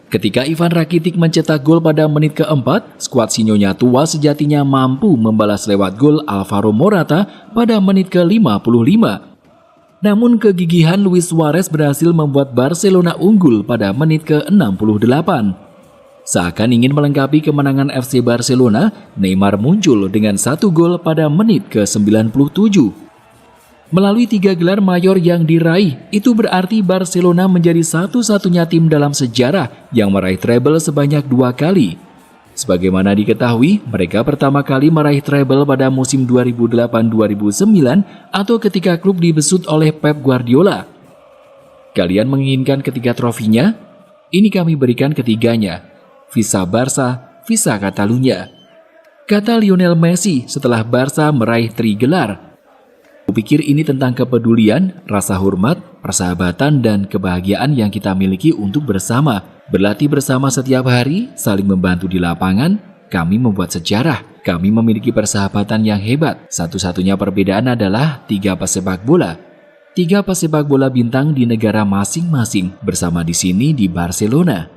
Ketika Ivan Rakitic mencetak gol pada menit ke-4, skuad Sinyonya tua sejatinya mampu membalas lewat gol Alvaro Morata pada menit ke-55. Namun kegigihan Luis Suarez berhasil membuat Barcelona unggul pada menit ke-68. Seakan ingin melengkapi kemenangan FC Barcelona, Neymar muncul dengan 1 gol pada menit ke-97. Melalui 3 gelar mayor yang diraih, itu berarti Barcelona menjadi satu-satunya tim dalam sejarah yang meraih treble sebanyak 2 kali. Sebagaimana diketahui, mereka pertama kali meraih treble pada musim 2008-2009 atau ketika klub dibesut oleh Pep Guardiola. Kalian menginginkan ketiga trofinya? Ini kami berikan ketiganya. Visa Barca, visa Catalunya. Kata Lionel Messi setelah Barca meraih 3 gelar, "Kupikir ini tentang kepedulian, rasa hormat, persahabatan, dan kebahagiaan yang kita miliki untuk bersama. Berlatih bersama setiap hari, saling membantu di lapangan, kami membuat sejarah. Kami memiliki persahabatan yang hebat. Satu-satunya perbedaan adalah 3 pesepak bola. 3 pesepak bola bintang di negara masing-masing bersama di sini di Barcelona."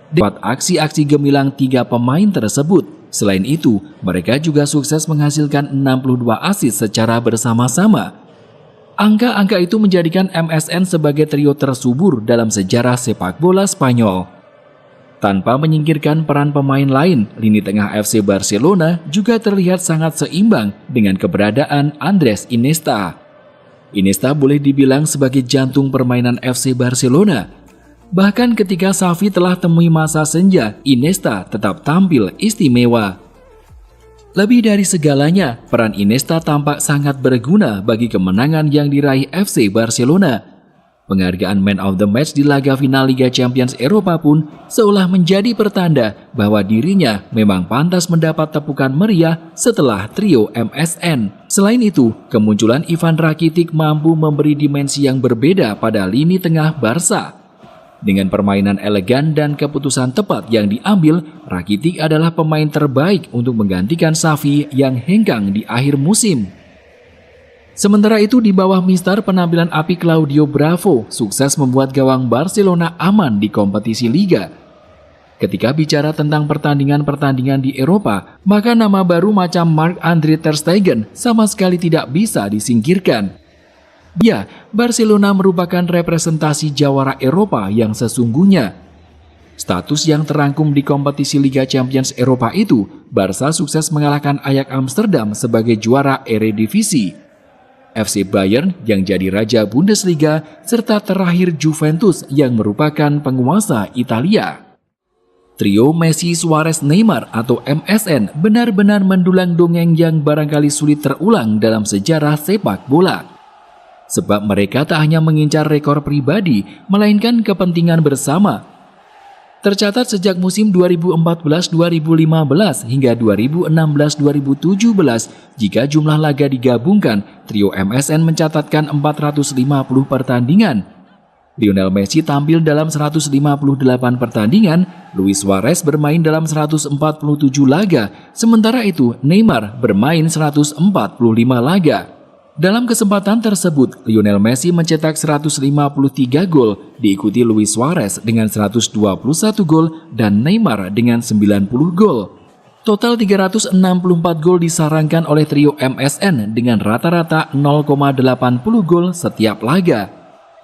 Dapat aksi-aksi gemilang 3 pemain tersebut. Selain itu, mereka juga sukses menghasilkan 62 assist secara bersama-sama. Angka-angka itu menjadikan MSN sebagai trio tersubur dalam sejarah sepak bola Spanyol. Tanpa menyingkirkan peran pemain lain, lini tengah FC Barcelona juga terlihat sangat seimbang dengan keberadaan Andres Iniesta. Iniesta boleh dibilang sebagai jantung permainan FC Barcelona. Bahkan ketika Xavi telah temui masa senja, Iniesta tetap tampil istimewa. Lebih dari segalanya, peran Iniesta tampak sangat berguna bagi kemenangan yang diraih FC Barcelona. Penghargaan Man of the Match di laga final Liga Champions Eropa pun seolah menjadi pertanda bahwa dirinya memang pantas mendapat tepukan meriah setelah trio MSN. Selain itu, kemunculan Ivan Rakitic mampu memberi dimensi yang berbeda pada lini tengah Barca. Dengan permainan elegan dan keputusan tepat yang diambil, Rakitic adalah pemain terbaik untuk menggantikan Xavi yang hengkang di akhir musim. Sementara itu, di bawah mistar penampilan api Claudio Bravo, sukses membuat gawang Barcelona aman di kompetisi Liga. Ketika bicara tentang pertandingan-pertandingan di Eropa, maka nama baru macam Marc-Andre ter Stegen sama sekali tidak bisa disingkirkan. Ya, Barcelona merupakan representasi jawara Eropa yang sesungguhnya. Status yang terangkum di kompetisi Liga Champions Eropa itu, Barca sukses mengalahkan Ajax Amsterdam sebagai juara Eredivisie, FC Bayern yang jadi raja Bundesliga, serta terakhir Juventus yang merupakan penguasa Italia. Trio Messi, Suarez, Neymar atau MSN benar-benar mendulang dongeng yang barangkali sulit terulang dalam sejarah sepak bola. Sebab mereka tak hanya mengincar rekor pribadi, melainkan kepentingan bersama. Tercatat sejak musim 2014-2015 hingga 2016-2017, jika jumlah laga digabungkan, trio MSN mencatatkan 450 pertandingan. Lionel Messi tampil dalam 158 pertandingan, Luis Suarez bermain dalam 147 laga, sementara itu Neymar bermain 145 laga. Dalam kesempatan tersebut, Lionel Messi mencetak 153 gol, diikuti Luis Suarez dengan 121 gol dan Neymar dengan 90 gol. Total 364 gol disarankan oleh trio MSN dengan rata-rata 0,80 gol setiap laga.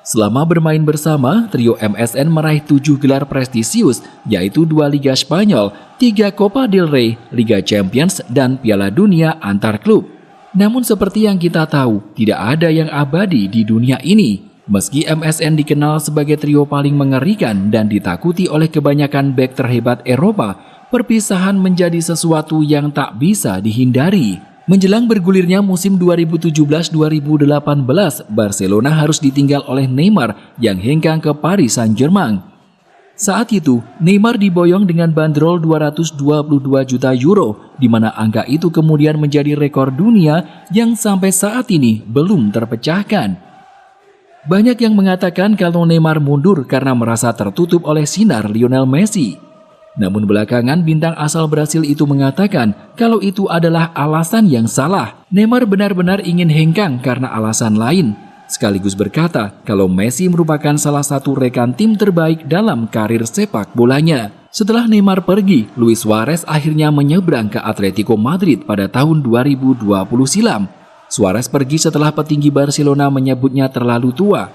Selama bermain bersama, trio MSN meraih 7 gelar prestisius, yaitu 2 Liga Spanyol, 3 Copa del Rey, Liga Champions, dan Piala Dunia antar klub. Namun seperti yang kita tahu, tidak ada yang abadi di dunia ini. Meski MSN dikenal sebagai trio paling mengerikan dan ditakuti oleh kebanyakan bek terhebat Eropa, perpisahan menjadi sesuatu yang tak bisa dihindari. Menjelang bergulirnya musim 2017-2018, Barcelona harus ditinggal oleh Neymar yang hengkang ke Paris Saint-Germain. Saat itu, Neymar diboyong dengan bandrol 222 juta euro, di mana angka itu kemudian menjadi rekor dunia yang sampai saat ini belum terpecahkan. Banyak yang mengatakan kalau Neymar mundur karena merasa tertutup oleh sinar Lionel Messi. Namun belakangan bintang asal Brasil itu mengatakan kalau itu adalah alasan yang salah. Neymar benar-benar ingin hengkang karena alasan lain. Sekaligus berkata kalau Messi merupakan salah satu rekan tim terbaik dalam karir sepak bolanya. Setelah Neymar pergi, Luis Suarez akhirnya menyeberang ke Atletico Madrid pada tahun 2020 silam. Suarez pergi setelah petinggi Barcelona menyebutnya terlalu tua.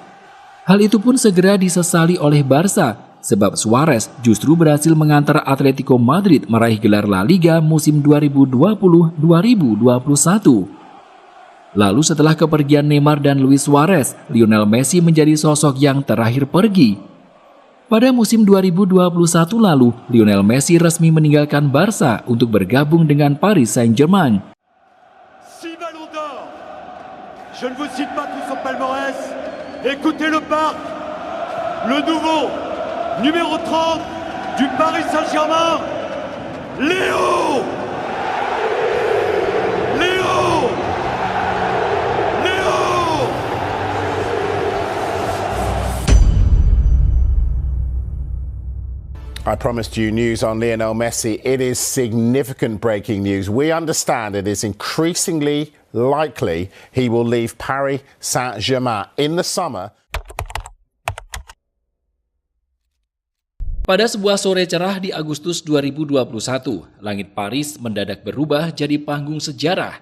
Hal itu pun segera disesali oleh Barca, sebab Suarez justru berhasil mengantar Atletico Madrid meraih gelar La Liga musim 2020-2021. Lalu setelah kepergian Neymar dan Luis Suarez, Lionel Messi menjadi sosok yang terakhir pergi. Pada musim 2021 lalu, Lionel Messi resmi meninggalkan Barca untuk bergabung dengan Paris Saint-Germain. 6 ballons d'or. Je ne vous cite pas tout son palmarès. Écoutez le parc, le nouveau numéro 30 du Paris Saint-Germain, Léo! Léo! Léo! I promised you news on Lionel Messi. It is significant breaking news. We understand it is increasingly likely he will leave Paris Saint-Germain in the summer. Pada sebuah sore cerah di Agustus 2021, langit Paris mendadak berubah jadi panggung sejarah.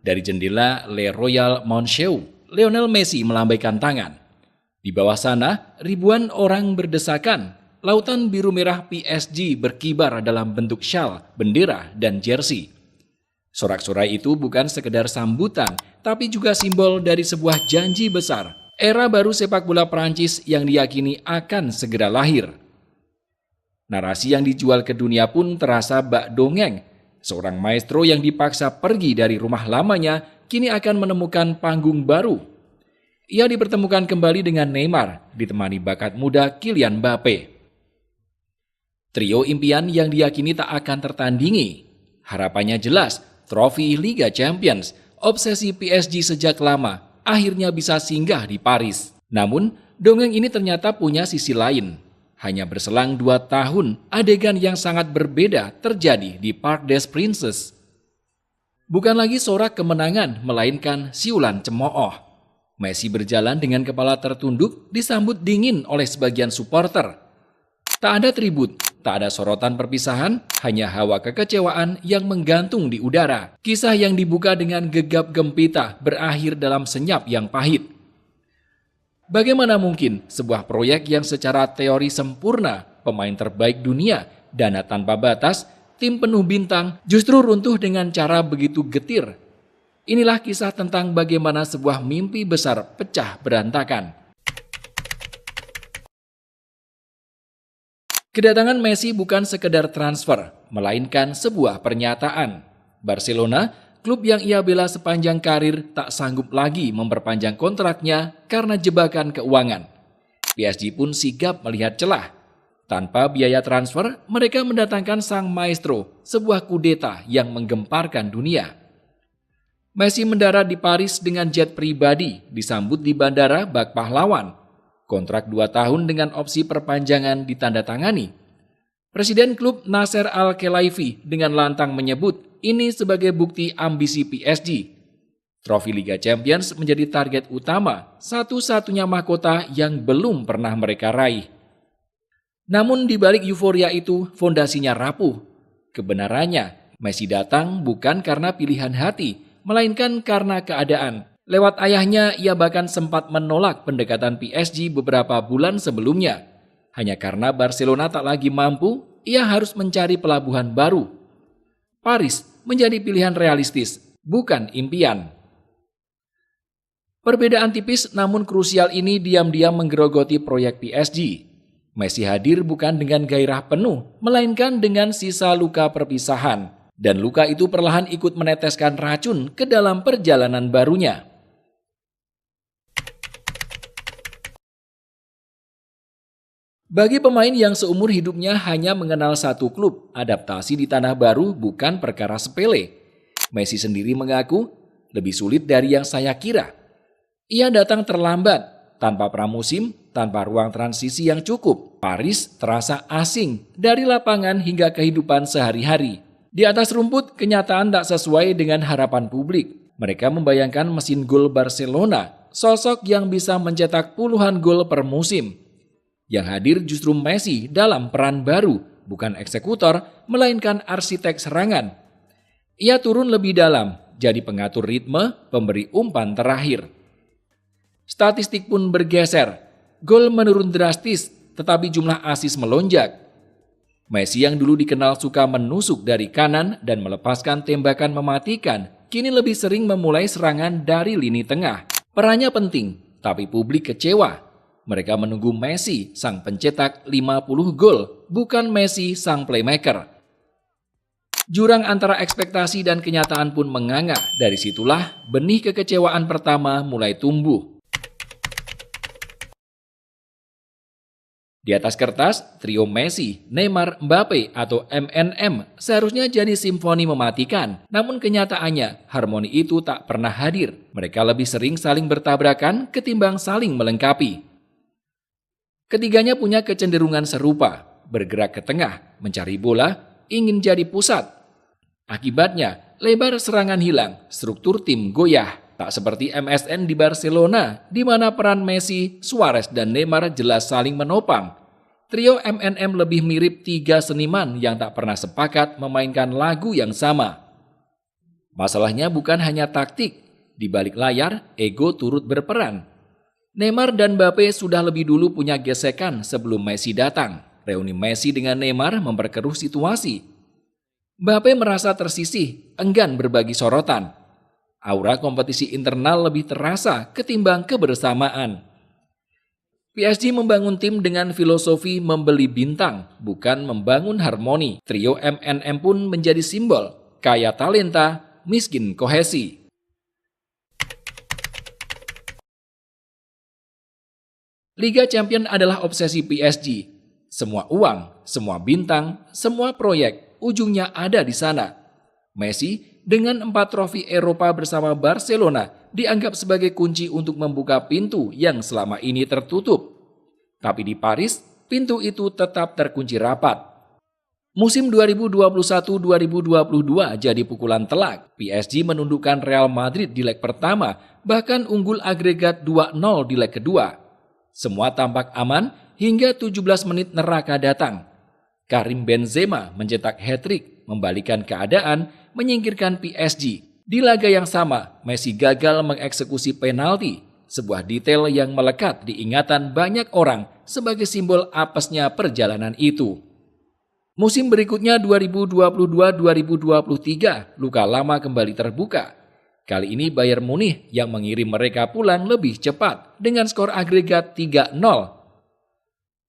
Dari jendela Le Royal Monceau, Lionel Messi melambaikan tangan. Di bawah sana, ribuan orang berdesakan. Lautan biru merah PSG berkibar dalam bentuk syal, bendera, dan jersey. Sorak-sorai itu bukan sekedar sambutan, tapi juga simbol dari sebuah janji besar. Era baru sepak bola Prancis yang diyakini akan segera lahir. Narasi yang dijual ke dunia pun terasa bak dongeng. Seorang maestro yang dipaksa pergi dari rumah lamanya kini akan menemukan panggung baru. Ia dipertemukan kembali dengan Neymar, ditemani bakat muda Kylian Mbappe. Trio impian yang diyakini tak akan tertandingi. Harapannya jelas, trofi Liga Champions, obsesi PSG sejak lama, akhirnya bisa singgah di Paris. Namun, dongeng ini ternyata punya sisi lain. Hanya berselang 2 tahun, adegan yang sangat berbeda terjadi di Parc des Princes. Bukan lagi sorak kemenangan, melainkan siulan cemooh. Messi berjalan dengan kepala tertunduk, disambut dingin oleh sebagian supporter. Tak ada tribut, tak ada sorotan perpisahan, hanya hawa kekecewaan yang menggantung di udara. Kisah yang dibuka dengan gegap gempita berakhir dalam senyap yang pahit. Bagaimana mungkin sebuah proyek yang secara teori sempurna, pemain terbaik dunia, dana tanpa batas, tim penuh bintang, justru runtuh dengan cara begitu getir? Inilah kisah tentang bagaimana sebuah mimpi besar pecah berantakan. Kedatangan Messi bukan sekedar transfer, melainkan sebuah pernyataan. Barcelona, klub yang ia bela sepanjang karir, tak sanggup lagi memperpanjang kontraknya karena jebakan keuangan. PSG pun sigap melihat celah. Tanpa biaya transfer, mereka mendatangkan sang maestro, sebuah kudeta yang menggemparkan dunia. Messi mendarat di Paris dengan jet pribadi, disambut di bandara bak pahlawan. Kontrak 2 tahun dengan opsi perpanjangan ditandatangani. Presiden klub Nasser Al-Khelaifi dengan lantang menyebut ini sebagai bukti ambisi PSG. Trofi Liga Champions menjadi target utama, satu-satunya mahkota yang belum pernah mereka raih. Namun di balik euforia itu, fondasinya rapuh. Kebenarannya, Messi datang bukan karena pilihan hati, melainkan karena keadaan. Lewat ayahnya, ia bahkan sempat menolak pendekatan PSG beberapa bulan sebelumnya. Hanya karena Barcelona tak lagi mampu, ia harus mencari pelabuhan baru. Paris menjadi pilihan realistis, bukan impian. Perbedaan tipis namun krusial ini diam-diam menggerogoti proyek PSG. Messi hadir bukan dengan gairah penuh, melainkan dengan sisa luka perpisahan. Dan luka itu perlahan ikut meneteskan racun ke dalam perjalanan barunya. Bagi pemain yang seumur hidupnya hanya mengenal satu klub, adaptasi di tanah baru bukan perkara sepele. Messi sendiri mengaku lebih sulit dari yang saya kira. Ia datang terlambat, tanpa pramusim, tanpa ruang transisi yang cukup. Paris terasa asing dari lapangan hingga kehidupan sehari-hari. Di atas rumput, kenyataan tak sesuai dengan harapan publik. Mereka membayangkan mesin gol Barcelona, sosok yang bisa mencetak puluhan gol per musim. Yang hadir justru Messi dalam peran baru, bukan eksekutor, melainkan arsitek serangan. Ia turun lebih dalam, jadi pengatur ritme, pemberi umpan terakhir. Statistik pun bergeser, gol menurun drastis, tetapi jumlah assist melonjak. Messi yang dulu dikenal suka menusuk dari kanan dan melepaskan tembakan mematikan, kini lebih sering memulai serangan dari lini tengah. Perannya penting, tapi publik kecewa. Mereka menunggu Messi, sang pencetak 50 gol, bukan Messi, sang playmaker. Jurang antara ekspektasi dan kenyataan pun menganga. Dari situlah benih kekecewaan pertama mulai tumbuh. Di atas kertas, trio Messi, Neymar, Mbappe atau MNM seharusnya jadi simfoni mematikan. Namun kenyataannya, harmoni itu tak pernah hadir. Mereka lebih sering saling bertabrakan ketimbang saling melengkapi. Ketiganya punya kecenderungan serupa, bergerak ke tengah, mencari bola, ingin jadi pusat. Akibatnya, lebar serangan hilang, struktur tim goyah. Tak seperti MSN di Barcelona, di mana peran Messi, Suarez, dan Neymar jelas saling menopang. Trio MNM lebih mirip tiga seniman yang tak pernah sepakat memainkan lagu yang sama. Masalahnya bukan hanya taktik, di balik layar, ego turut berperan. Neymar dan Mbappe sudah lebih dulu punya gesekan sebelum Messi datang. Reuni Messi dengan Neymar memperkeruh situasi. Mbappe merasa tersisih, enggan berbagi sorotan. Aura kompetisi internal lebih terasa ketimbang kebersamaan. PSG membangun tim dengan filosofi membeli bintang, bukan membangun harmoni. Trio MNM pun menjadi simbol, kaya talenta, miskin kohesi. Liga Champions adalah obsesi PSG. Semua uang, semua bintang, semua proyek, ujungnya ada di sana. Messi dengan 4 trofi Eropa bersama Barcelona dianggap sebagai kunci untuk membuka pintu yang selama ini tertutup. Tapi di Paris, pintu itu tetap terkunci rapat. Musim 2021-2022 jadi pukulan telak. PSG menundukkan Real Madrid di leg pertama, bahkan unggul agregat 2-0 di leg kedua. Semua tampak aman hingga 17 menit neraka datang. Karim Benzema mencetak hat-trick, membalikan keadaan, menyingkirkan PSG. Di laga yang sama, Messi gagal mengeksekusi penalti, sebuah detail yang melekat di ingatan banyak orang sebagai simbol apesnya perjalanan itu. Musim berikutnya 2022-2023, luka lama kembali terbuka. Kali ini Bayern Munich yang mengirim mereka pulang lebih cepat dengan skor agregat 3-0.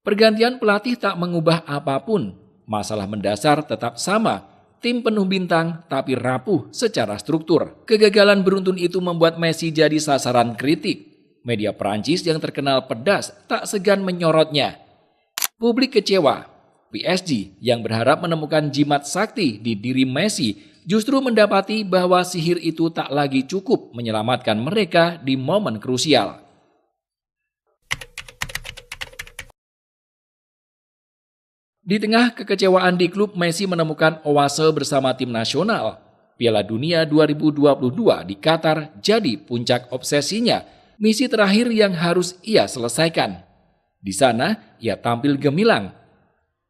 Pergantian pelatih tak mengubah apapun, masalah mendasar tetap sama. Tim penuh bintang tapi rapuh secara struktur. Kegagalan beruntun itu membuat Messi jadi sasaran kritik. Media Prancis yang terkenal pedas tak segan menyorotnya. Publik kecewa. PSG yang berharap menemukan jimat sakti di diri Messi justru mendapati bahwa sihir itu tak lagi cukup menyelamatkan mereka di momen krusial. Di tengah kekecewaan di klub, Messi menemukan oase bersama tim nasional. Piala Dunia 2022 di Qatar jadi puncak obsesinya, misi terakhir yang harus ia selesaikan. Di sana, ia tampil gemilang.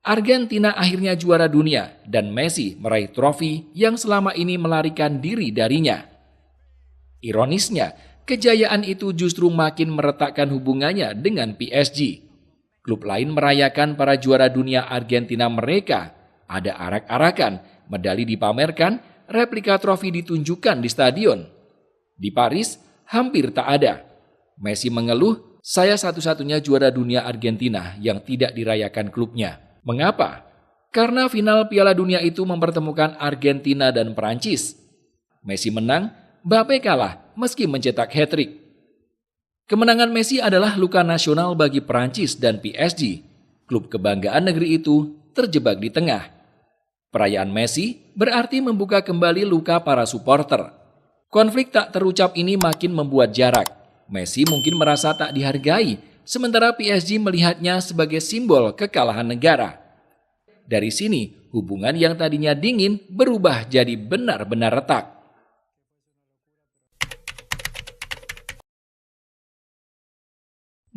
Argentina akhirnya juara dunia dan Messi meraih trofi yang selama ini melarikan diri darinya. Ironisnya, kejayaan itu justru makin meretakkan hubungannya dengan PSG. Klub lain merayakan para juara dunia Argentina mereka. Ada arak-arakan, medali dipamerkan, replika trofi ditunjukkan di stadion. Di Paris, hampir tak ada. Messi mengeluh, saya satu-satunya juara dunia Argentina yang tidak dirayakan klubnya. Mengapa? Karena final Piala Dunia itu mempertemukan Argentina dan Perancis. Messi menang, Mbappe kalah meski mencetak hat-trick. Kemenangan Messi adalah luka nasional bagi Perancis dan PSG. Klub kebanggaan negeri itu terjebak di tengah. Perayaan Messi berarti membuka kembali luka para supporter. Konflik tak terucap ini makin membuat jarak. Messi mungkin merasa tak dihargai, sementara PSG melihatnya sebagai simbol kekalahan negara. Dari sini, hubungan yang tadinya dingin berubah jadi benar-benar retak.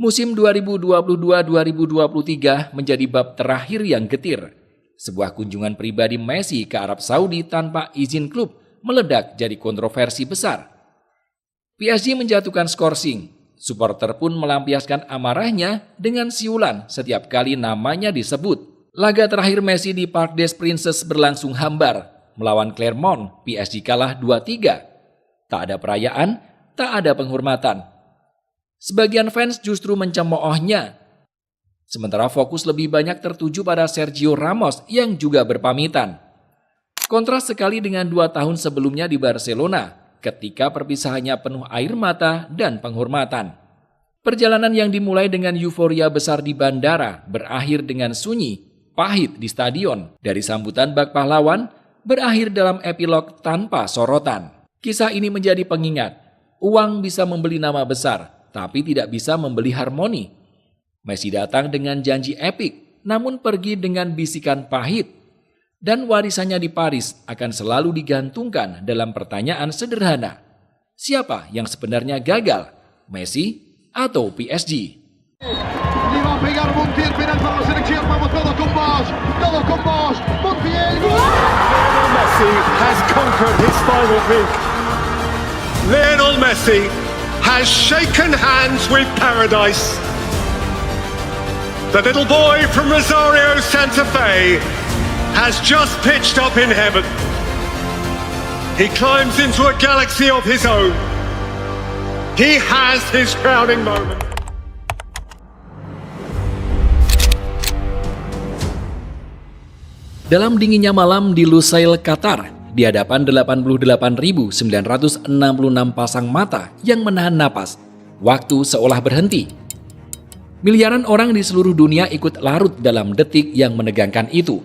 Musim 2022-2023 menjadi bab terakhir yang getir. Sebuah kunjungan pribadi Messi ke Arab Saudi tanpa izin klub meledak jadi kontroversi besar. PSG menjatuhkan skorsing. Supporter pun melampiaskan amarahnya dengan siulan setiap kali namanya disebut. Laga terakhir Messi di Parc des Princes berlangsung hambar. Melawan Clermont, PSG kalah 2-3. Tak ada perayaan, tak ada penghormatan. Sebagian fans justru mencemoohnya. Sementara fokus lebih banyak tertuju pada Sergio Ramos yang juga berpamitan. Kontras sekali dengan 2 tahun sebelumnya di Barcelona, ketika perpisahannya penuh air mata dan penghormatan. Perjalanan yang dimulai dengan euforia besar di bandara berakhir dengan sunyi, pahit di stadion. Dari sambutan bak pahlawan berakhir dalam epilog tanpa sorotan. Kisah ini menjadi pengingat. Uang bisa membeli nama besar, tapi tidak bisa membeli harmoni. Messi datang dengan janji epik, namun pergi dengan bisikan pahit. Dan warisannya di Paris akan selalu digantungkan dalam pertanyaan sederhana. Siapa yang sebenarnya gagal? Messi atau PSG? Messi has conquered his final bid. Lionel Messi has shaken hands with paradise. The little boy from Rosario, Santa Fe has just pitched up in heaven. He climbs into a galaxy of his own. He has his crowning moment. Dalam dinginnya malam di Lusail, Qatar, di hadapan 88.966 pasang mata yang menahan napas, waktu seolah berhenti. Miliaran orang di seluruh dunia ikut larut dalam detik yang menegangkan itu.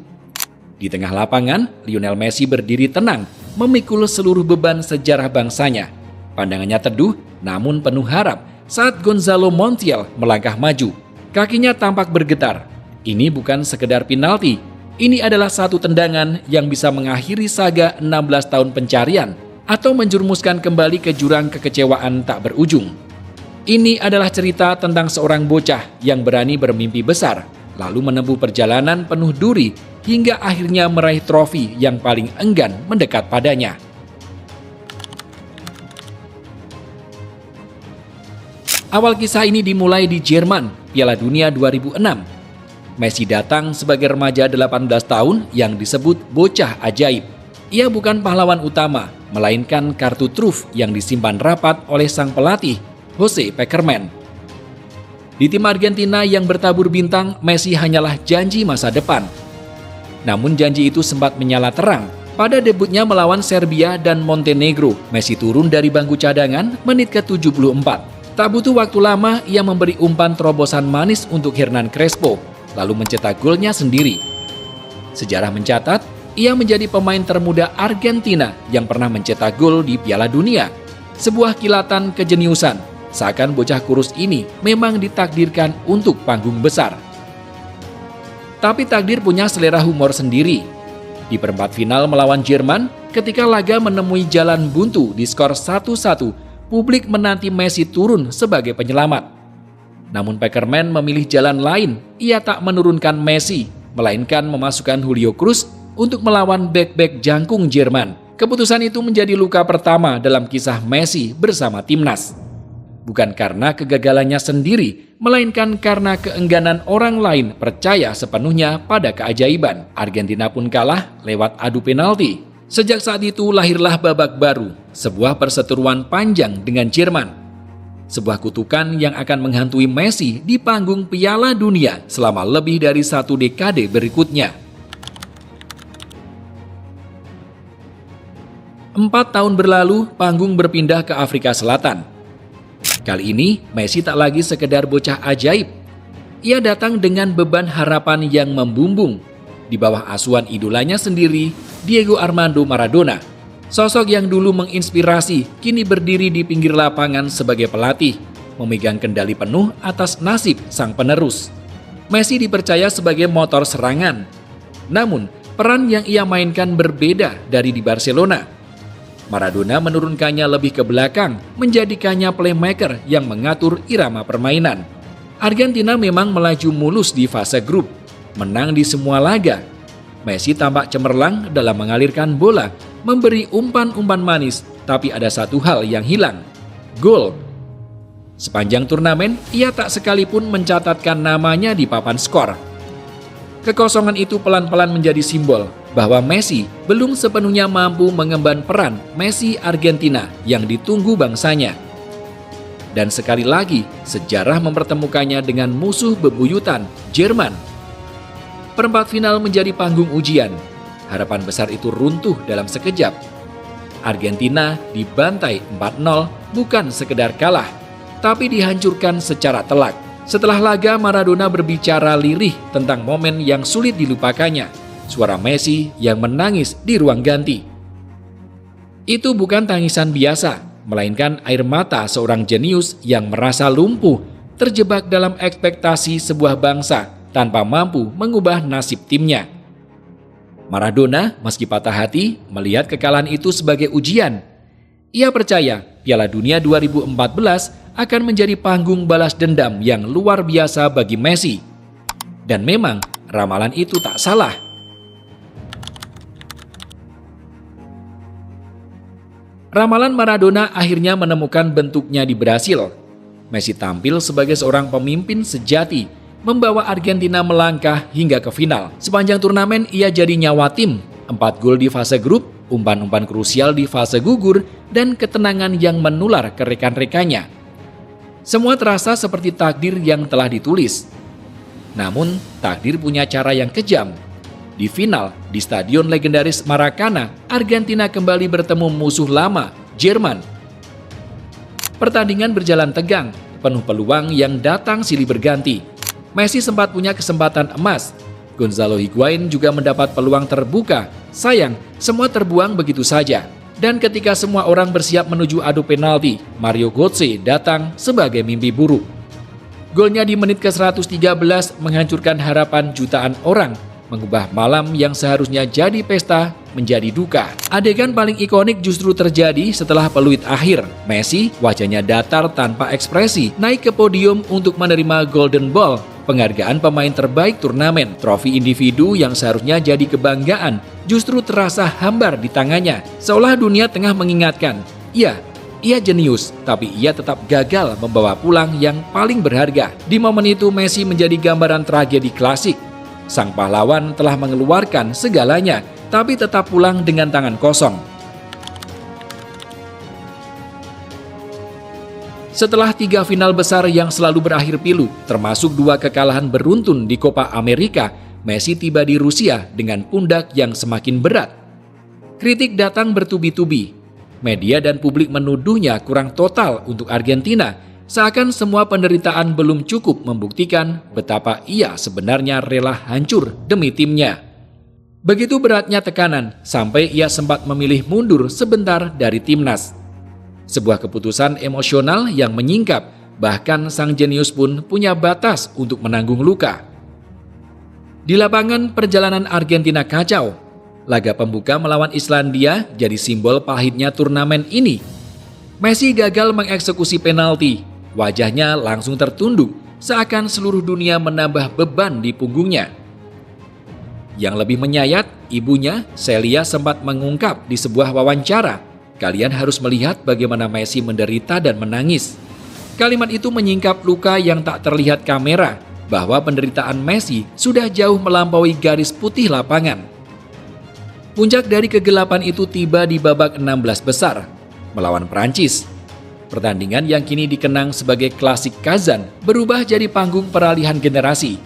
Di tengah lapangan, Lionel Messi berdiri tenang, memikul seluruh beban sejarah bangsanya. Pandangannya teduh, namun penuh harap saat Gonzalo Montiel melangkah maju. Kakinya tampak bergetar. Ini bukan sekedar penalti. Ini adalah satu tendangan yang bisa mengakhiri saga 16 tahun pencarian atau menjerumuskan kembali ke jurang kekecewaan tak berujung. Ini adalah cerita tentang seorang bocah yang berani bermimpi besar, lalu menempuh perjalanan penuh duri hingga akhirnya meraih trofi yang paling enggan mendekat padanya. Awal kisah ini dimulai di Jerman, Piala Dunia 2006. Messi datang sebagai remaja 18 tahun yang disebut bocah ajaib. Ia bukan pahlawan utama, melainkan kartu truf yang disimpan rapat oleh sang pelatih, Jose Pekerman. Di tim Argentina yang bertabur bintang, Messi hanyalah janji masa depan. Namun janji itu sempat menyala terang. Pada debutnya melawan Serbia dan Montenegro, Messi turun dari bangku cadangan menit ke-74. Tak butuh waktu lama, ia memberi umpan terobosan manis untuk Hernan Crespo, lalu mencetak golnya sendiri. Sejarah mencatat, ia menjadi pemain termuda Argentina yang pernah mencetak gol di Piala Dunia. Sebuah kilatan kejeniusan, seakan bocah kurus ini memang ditakdirkan untuk panggung besar. Tapi takdir punya selera humor sendiri. Di perempat final melawan Jerman, ketika laga menemui jalan buntu di skor 1-1, publik menanti Messi turun sebagai penyelamat. Namun Pekerman memilih jalan lain. Ia tak menurunkan Messi, melainkan memasukkan Julio Cruz untuk melawan bek-bek jangkung Jerman. Keputusan itu menjadi luka pertama dalam kisah Messi bersama timnas. Bukan karena kegagalannya sendiri, melainkan karena keengganan orang lain percaya sepenuhnya pada keajaiban. Argentina pun kalah lewat adu penalti. Sejak saat itu lahirlah babak baru, sebuah perseteruan panjang dengan Jerman. Sebuah kutukan yang akan menghantui Messi di panggung Piala Dunia selama lebih dari 1 dekade berikutnya. 4 tahun berlalu, panggung berpindah ke Afrika Selatan. Kali ini, Messi tak lagi sekedar bocah ajaib. Ia datang dengan beban harapan yang membumbung. Di bawah asuhan idolanya sendiri, Diego Armando Maradona. Sosok yang dulu menginspirasi, kini berdiri di pinggir lapangan sebagai pelatih, memegang kendali penuh atas nasib sang penerus. Messi dipercaya sebagai motor serangan. Namun, peran yang ia mainkan berbeda dari di Barcelona. Maradona menurunkannya lebih ke belakang, menjadikannya playmaker yang mengatur irama permainan. Argentina memang melaju mulus di fase grup, menang di semua laga. Messi tampak cemerlang dalam mengalirkan bola, memberi umpan-umpan manis, tapi ada satu hal yang hilang, gol. Sepanjang turnamen, ia tak sekalipun mencatatkan namanya di papan skor. Kekosongan itu pelan-pelan menjadi simbol bahwa Messi belum sepenuhnya mampu mengemban peran Messi Argentina yang ditunggu bangsanya. Dan sekali lagi, sejarah mempertemukannya dengan musuh bebuyutan, Jerman. Perempat final menjadi panggung ujian. Harapan besar itu runtuh dalam sekejap. Argentina dibantai 4-0 bukan sekedar kalah. tapi dihancurkan secara telak. Setelah laga, Maradona berbicara lirih tentang momen yang sulit dilupakannya. Suara Messi yang menangis di ruang ganti. Itu bukan tangisan biasa, melainkan air mata seorang jenius yang merasa lumpuh, terjebak dalam ekspektasi sebuah bangsa tanpa mampu mengubah nasib timnya. Maradona, meski patah hati, melihat kekalahan itu sebagai ujian. Ia percaya Piala Dunia 2014 akan menjadi panggung balas dendam yang luar biasa bagi Messi. Dan memang, ramalan itu tak salah. Ramalan Maradona akhirnya menemukan bentuknya di Brasil. Messi tampil sebagai seorang pemimpin sejati, membawa Argentina melangkah hingga ke final. Sepanjang turnamen ia jadi nyawa tim, 4 gol di fase grup, umpan-umpan krusial di fase gugur, dan ketenangan yang menular ke rekan-rekannya. Semua terasa seperti takdir yang telah ditulis. Namun, takdir punya cara yang kejam. Di final, di stadion legendaris Maracana, Argentina kembali bertemu musuh lama, Jerman. Pertandingan berjalan tegang, penuh peluang yang datang silih berganti. Messi sempat punya kesempatan emas. Gonzalo Higuain juga mendapat peluang terbuka. Sayang, semua terbuang begitu saja. Dan ketika semua orang bersiap menuju adu penalti, Mario Götze datang sebagai mimpi buruk. Golnya di menit ke-113 menghancurkan harapan jutaan orang, mengubah malam yang seharusnya jadi pesta menjadi duka. Adegan paling ikonik justru terjadi setelah peluit akhir. Messi, wajahnya datar tanpa ekspresi, naik ke podium untuk menerima Golden Ball, penghargaan pemain terbaik turnamen. Trofi individu yang seharusnya jadi kebanggaan justru terasa hambar di tangannya, seolah dunia tengah mengingatkan, ia jenius, tapi ia tetap gagal membawa pulang yang paling berharga. Di momen itu Messi menjadi gambaran tragedi klasik. Sang pahlawan telah mengeluarkan segalanya, tapi tetap pulang dengan tangan kosong. Setelah 3 final besar yang selalu berakhir pilu, termasuk 2 kekalahan beruntun di Copa America, Messi tiba di Rusia dengan pundak yang semakin berat. Kritik datang bertubi-tubi. Media dan publik menuduhnya kurang total untuk Argentina, seakan semua penderitaan belum cukup membuktikan betapa ia sebenarnya rela hancur demi timnya. Begitu beratnya tekanan sampai ia sempat memilih mundur sebentar dari timnas. Sebuah keputusan emosional yang menyingkap, bahkan sang jenius pun punya batas untuk menanggung luka. Di lapangan, perjalanan Argentina kacau. Laga pembuka melawan Islandia jadi simbol pahitnya turnamen ini. Messi gagal mengeksekusi penalti. Wajahnya langsung tertunduk, seakan seluruh dunia menambah beban di punggungnya. Yang lebih menyayat, ibunya, Celia, sempat mengungkap di sebuah wawancara, "Kalian harus melihat bagaimana Messi menderita dan menangis." Kalimat itu menyingkap luka yang tak terlihat kamera, bahwa penderitaan Messi sudah jauh melampaui garis putih lapangan. Puncak dari kegelapan itu tiba di babak 16 besar, melawan Prancis. Pertandingan yang kini dikenang sebagai klasik Kazan berubah jadi panggung peralihan generasi.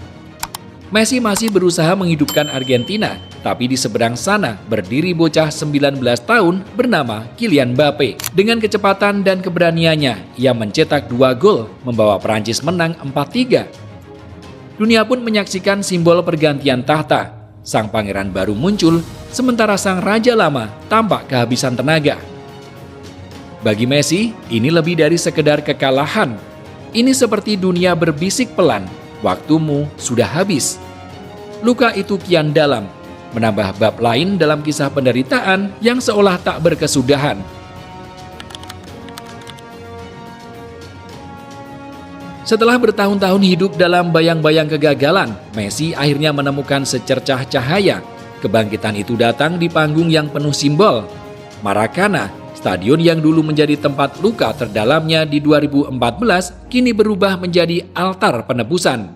Messi masih berusaha menghidupkan Argentina, tapi di seberang sana berdiri bocah 19 tahun bernama Kylian Mbappe. Dengan kecepatan dan keberaniannya, ia mencetak 2 gol, membawa Prancis menang 4-3. Dunia pun menyaksikan simbol pergantian tahta. Sang pangeran baru muncul, sementara sang raja lama tampak kehabisan tenaga. Bagi Messi, ini lebih dari sekedar kekalahan. Ini seperti dunia berbisik pelan, waktumu sudah habis. Luka itu kian dalam, menambah bab lain dalam kisah penderitaan yang seolah tak berkesudahan. Setelah bertahun-tahun hidup dalam bayang-bayang kegagalan, Messi akhirnya menemukan secercah cahaya. Kebangkitan itu datang di panggung yang penuh simbol. Maracana, stadion yang dulu menjadi tempat luka terdalamnya di 2014, kini berubah menjadi altar penebusan.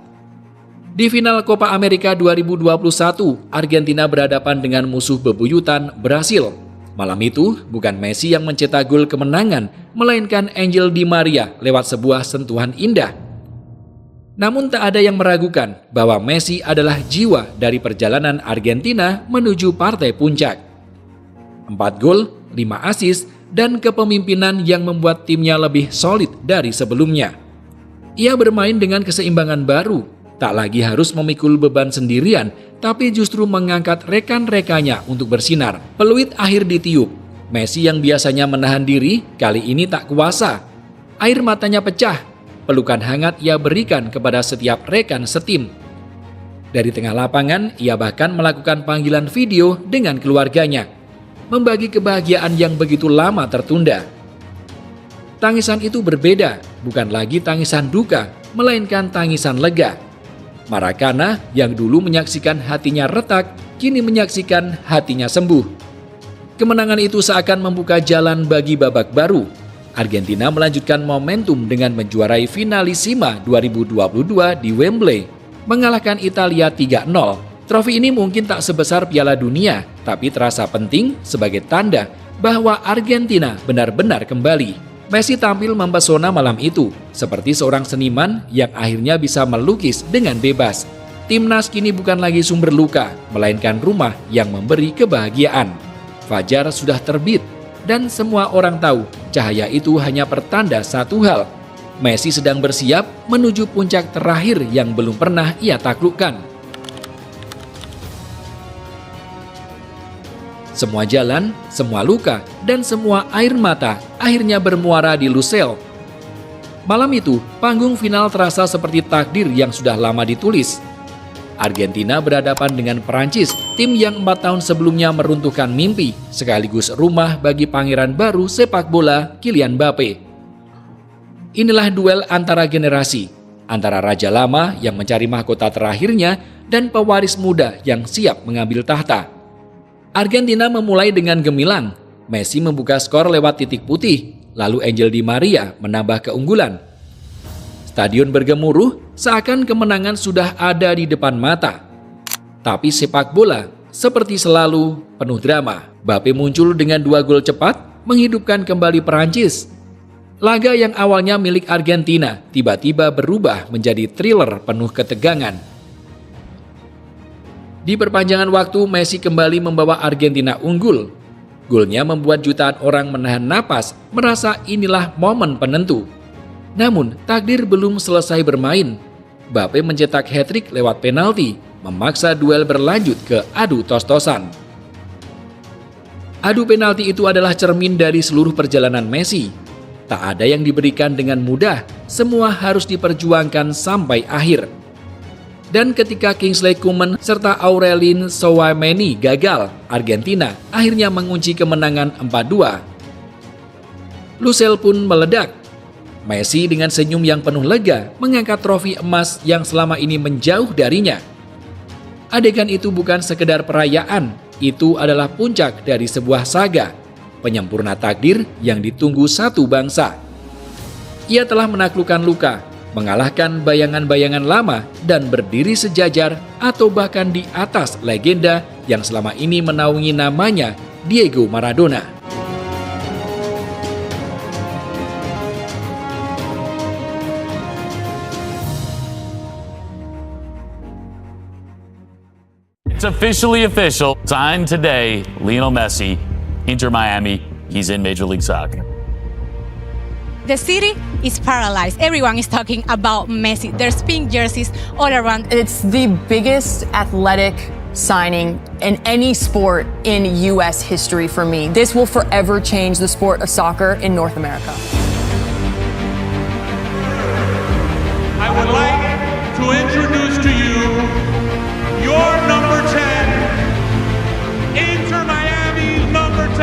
Di final Copa America 2021, Argentina berhadapan dengan musuh bebuyutan Brasil. Malam itu, bukan Messi yang mencetak gol kemenangan, melainkan Angel Di Maria lewat sebuah sentuhan indah. Namun tak ada yang meragukan bahwa Messi adalah jiwa dari perjalanan Argentina menuju partai puncak. 4 gol, 5 assist, dan kepemimpinan yang membuat timnya lebih solid dari sebelumnya. Ia bermain dengan keseimbangan baru, tak lagi harus memikul beban sendirian, tapi justru mengangkat rekan-rekannya untuk bersinar. Peluit akhir ditiup. Messi yang biasanya menahan diri, kali ini tak kuasa. Air matanya pecah. Pelukan hangat ia berikan kepada setiap rekan setim. Dari tengah lapangan, ia bahkan melakukan panggilan video dengan keluarganya, membagi kebahagiaan yang begitu lama tertunda. Tangisan itu berbeda, bukan lagi tangisan duka, melainkan tangisan lega. Marakana yang dulu menyaksikan hatinya retak, kini menyaksikan hatinya sembuh. Kemenangan itu seakan membuka jalan bagi babak baru. Argentina melanjutkan momentum dengan menjuarai Finalissima 2022 di Wembley, mengalahkan Italia 3-0. Trofi ini mungkin tak sebesar Piala Dunia, tapi terasa penting sebagai tanda bahwa Argentina benar-benar kembali. Messi tampil mempesona malam itu, seperti seorang seniman yang akhirnya bisa melukis dengan bebas. Timnas kini bukan lagi sumber luka, melainkan rumah yang memberi kebahagiaan. Fajar sudah terbit, dan semua orang tahu cahaya itu hanya pertanda satu hal. Messi sedang bersiap menuju puncak terakhir yang belum pernah ia taklukkan. Semua jalan, semua luka, dan semua air mata akhirnya bermuara di Lusail. Malam itu, panggung final terasa seperti takdir yang sudah lama ditulis. Argentina berhadapan dengan Perancis, tim yang 4 tahun sebelumnya meruntuhkan mimpi, sekaligus rumah bagi pangeran baru sepak bola Kylian Mbappe. Inilah duel antara generasi, antara raja lama yang mencari mahkota terakhirnya dan pewaris muda yang siap mengambil tahta. Argentina memulai dengan gemilang. Messi membuka skor lewat titik putih, lalu Angel Di Maria menambah keunggulan. Stadion bergemuruh, seakan kemenangan sudah ada di depan mata. Tapi sepak bola, seperti selalu, penuh drama. Mbappe muncul dengan 2 gol cepat, menghidupkan kembali Perancis. Laga yang awalnya milik Argentina tiba-tiba berubah menjadi thriller penuh ketegangan. Di perpanjangan waktu, Messi kembali membawa Argentina unggul. Golnya membuat jutaan orang menahan napas, merasa inilah momen penentu. Namun, takdir belum selesai bermain. Mbappe mencetak hat-trick lewat penalti, memaksa duel berlanjut ke adu tos-tosan. Adu penalti itu adalah cermin dari seluruh perjalanan Messi. Tak ada yang diberikan dengan mudah, semua harus diperjuangkan sampai akhir. Dan ketika Kingsley Coman serta Aurelien Tchouameni gagal, Argentina akhirnya mengunci kemenangan 4-2. Lusail pun meledak. Messi dengan senyum yang penuh lega mengangkat trofi emas yang selama ini menjauh darinya. Adegan itu bukan sekedar perayaan, itu adalah puncak dari sebuah saga, penyempurna takdir yang ditunggu satu bangsa. Ia telah menaklukkan luka, mengalahkan bayangan-bayangan lama, dan berdiri sejajar atau bahkan di atas legenda yang selama ini menaungi namanya, Diego Maradona. It's officially official. Signed today, Lionel Messi, Inter Miami. He's in Major League Soccer. The city is paralyzed. Everyone is talking about Messi. There's pink jerseys all around. It's the biggest athletic signing in any sport in U.S. history for me. This will forever change the sport of soccer in North America. I would like to introduce to you your number 10, Inter Miami number 10,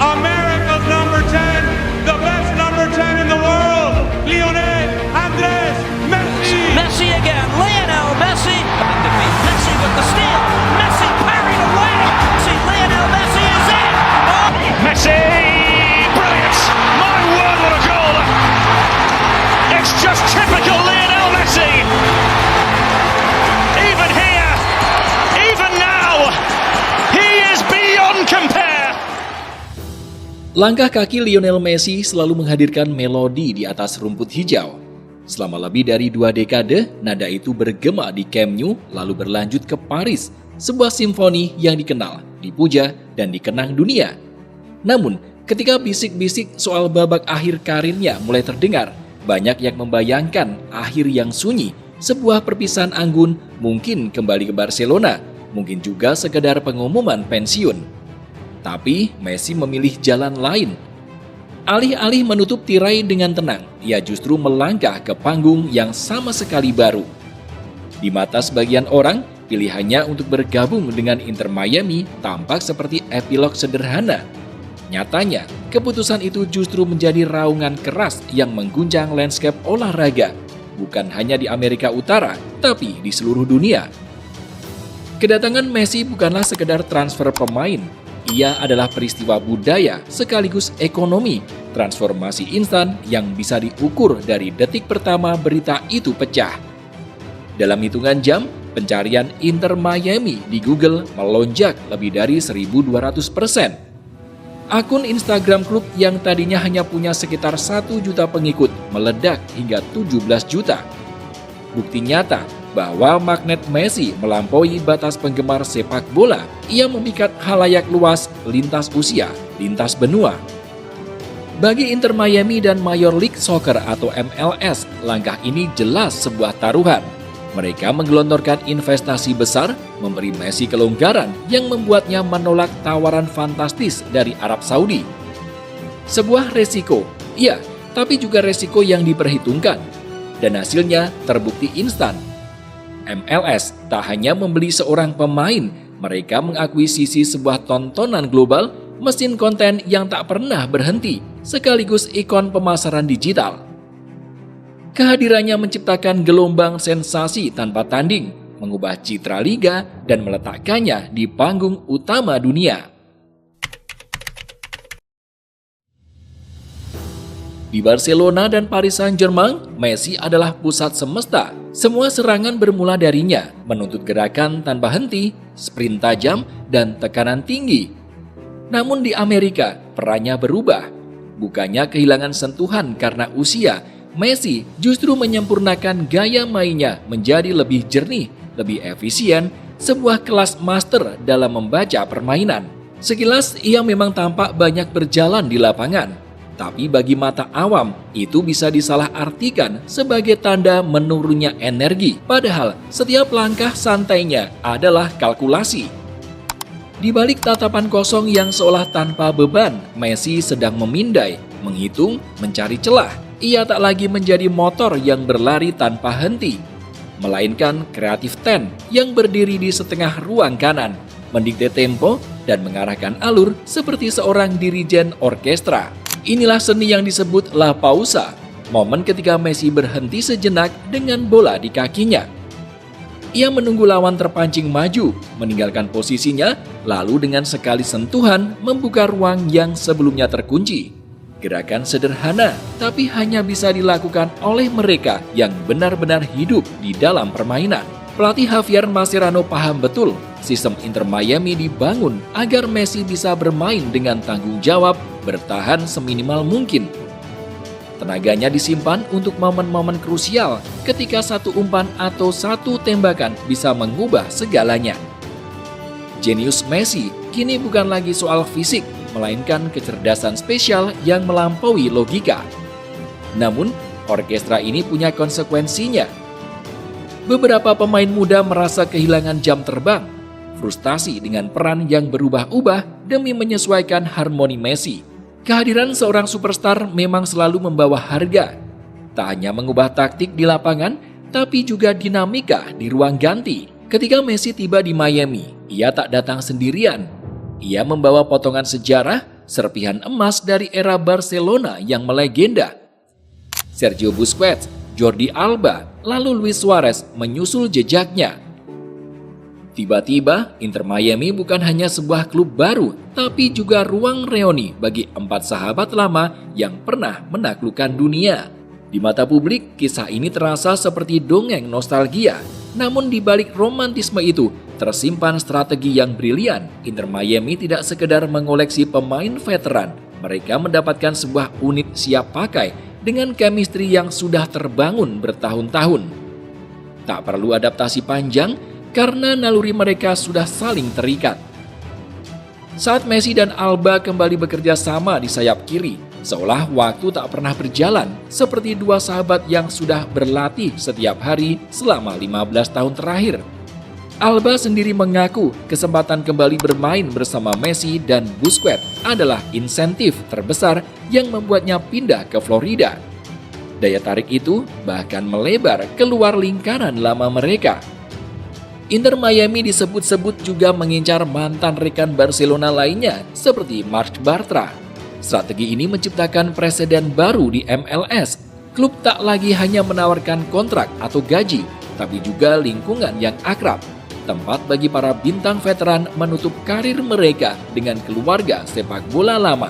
America's number 10, the best number 10 in the world, Lionel Andres Messi. Messi again, Lionel Messi. Messi with the steal. Messi carried away. Lionel Messi is in. Oh. Messi, brilliant! My word, what a goal! It's just typical Lionel Messi. Even here, even now, he is beyond compare. Langkah kaki Lionel Messi selalu menghadirkan melodi di atas rumput hijau. Selama lebih dari 2 dekade, nada itu bergema di Camp Nou lalu berlanjut ke Paris, sebuah simfoni yang dikenal, dipuja, dan dikenang dunia. Namun, Ketika bisik-bisik soal babak akhir karirnya mulai terdengar, banyak yang membayangkan akhir yang sunyi, sebuah perpisahan anggun, mungkin kembali ke Barcelona, mungkin juga sekedar pengumuman pensiun. Tapi Messi memilih jalan lain. Alih-alih menutup tirai dengan tenang, ia justru melangkah ke panggung yang sama sekali baru. Di mata sebagian orang, pilihannya untuk bergabung dengan Inter Miami tampak seperti epilog sederhana. Nyatanya, keputusan itu justru menjadi raungan keras yang mengguncang lanskap olahraga, bukan hanya di Amerika Utara, tapi di seluruh dunia. Kedatangan Messi bukanlah sekedar transfer pemain, ia adalah peristiwa budaya sekaligus ekonomi, transformasi instan yang bisa diukur dari detik pertama berita itu pecah. Dalam hitungan jam, pencarian Inter Miami di Google melonjak lebih dari 1.200%. Akun Instagram klub yang tadinya hanya punya sekitar 1 juta pengikut meledak hingga 17 juta. Bukti nyata bahwa magnet Messi melampaui batas penggemar sepak bola. Ia memikat khalayak luas lintas usia, lintas benua. Bagi Inter Miami dan Major League Soccer atau MLS, langkah ini jelas sebuah taruhan. Mereka menggelontorkan investasi besar, memberi Messi kelonggaran yang membuatnya menolak tawaran fantastis dari Arab Saudi. Sebuah resiko, iya, tapi juga resiko yang diperhitungkan. Dan hasilnya terbukti instan. MLS tak hanya membeli seorang pemain, mereka mengakuisisi sebuah tontonan global, mesin konten yang tak pernah berhenti, sekaligus ikon pemasaran digital. Kehadirannya menciptakan gelombang sensasi tanpa tanding, mengubah citra liga dan meletakkannya di panggung utama dunia. Di Barcelona dan Paris Saint-Germain, Messi adalah pusat semesta. Semua serangan bermula darinya, menuntut gerakan tanpa henti, sprint tajam, dan tekanan tinggi. Namun di Amerika, perannya berubah. Bukannya kehilangan sentuhan karena usia, Messi justru menyempurnakan gaya mainnya menjadi lebih jernih, lebih efisien, sebuah kelas master dalam membaca permainan. Sekilas ia memang tampak banyak berjalan di lapangan, tapi bagi mata awam itu bisa disalahartikan sebagai tanda menurunnya energi. Padahal setiap langkah santainya adalah kalkulasi. Di balik tatapan kosong yang seolah tanpa beban, Messi sedang memindai, menghitung, mencari celah. Ia tak lagi menjadi motor yang berlari tanpa henti, melainkan kreatif ten yang berdiri di setengah ruang kanan, mendikte tempo dan mengarahkan alur seperti seorang dirijen orkestra. Inilah seni yang disebut La Pausa, momen ketika Messi berhenti sejenak dengan bola di kakinya. Ia menunggu lawan terpancing maju, meninggalkan posisinya, lalu dengan sekali sentuhan membuka ruang yang sebelumnya terkunci. Gerakan sederhana, tapi hanya bisa dilakukan oleh mereka yang benar-benar hidup di dalam permainan. Pelatih Javier Mascherano paham betul, sistem Inter Miami dibangun agar Messi bisa bermain dengan tanggung jawab, bertahan seminimal mungkin. Tenaganya disimpan untuk momen-momen krusial ketika satu umpan atau satu tembakan bisa mengubah segalanya. Jenius Messi kini bukan lagi soal fisik, melainkan kecerdasan spesial yang melampaui logika. Namun, orkestra ini punya konsekuensinya. Beberapa pemain muda merasa kehilangan jam terbang, frustasi dengan peran yang berubah-ubah demi menyesuaikan harmoni Messi. Kehadiran seorang superstar memang selalu membawa harga. Tak hanya mengubah taktik di lapangan, tapi juga dinamika di ruang ganti. Ketika Messi tiba di Miami, ia tak datang sendirian. Ia membawa potongan sejarah, serpihan emas dari era Barcelona yang melegenda. Sergio Busquets, Jordi Alba, lalu Luis Suarez menyusul jejaknya. Tiba-tiba, Inter Miami bukan hanya sebuah klub baru, tapi juga ruang reuni bagi 4 sahabat lama yang pernah menaklukkan dunia. Di mata publik, kisah ini terasa seperti dongeng nostalgia. Namun di balik romantisme itu, tersimpan strategi yang brilian. Inter Miami tidak sekedar mengoleksi pemain veteran, mereka mendapatkan sebuah unit siap pakai dengan chemistry yang sudah terbangun bertahun-tahun. Tak perlu adaptasi panjang karena naluri mereka sudah saling terikat. Saat Messi dan Alba kembali bekerja sama di sayap kiri, seolah waktu tak pernah berjalan, seperti dua sahabat yang sudah berlatih setiap hari selama 15 tahun terakhir. Alba sendiri mengaku kesempatan kembali bermain bersama Messi dan Busquets adalah insentif terbesar yang membuatnya pindah ke Florida. Daya tarik itu bahkan melebar keluar lingkaran lama mereka. Inter Miami disebut-sebut juga mengincar mantan rekan Barcelona lainnya seperti Marc Bartra. Strategi ini menciptakan preseden baru di MLS. Klub tak lagi hanya menawarkan kontrak atau gaji, tapi juga lingkungan yang akrab. Tempat bagi para bintang veteran menutup karir mereka dengan keluarga sepak bola lama.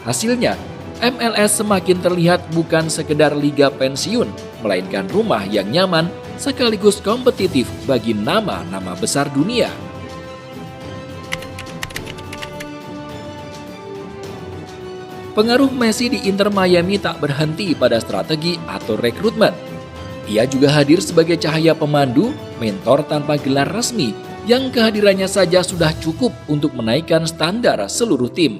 Hasilnya, MLS semakin terlihat bukan sekedar liga pensiun, melainkan rumah yang nyaman sekaligus kompetitif bagi nama-nama besar dunia. Pengaruh Messi di Inter Miami tak berhenti pada strategi atau rekrutmen. Ia juga hadir sebagai cahaya pemandu, mentor tanpa gelar resmi, yang kehadirannya saja sudah cukup untuk menaikkan standar seluruh tim.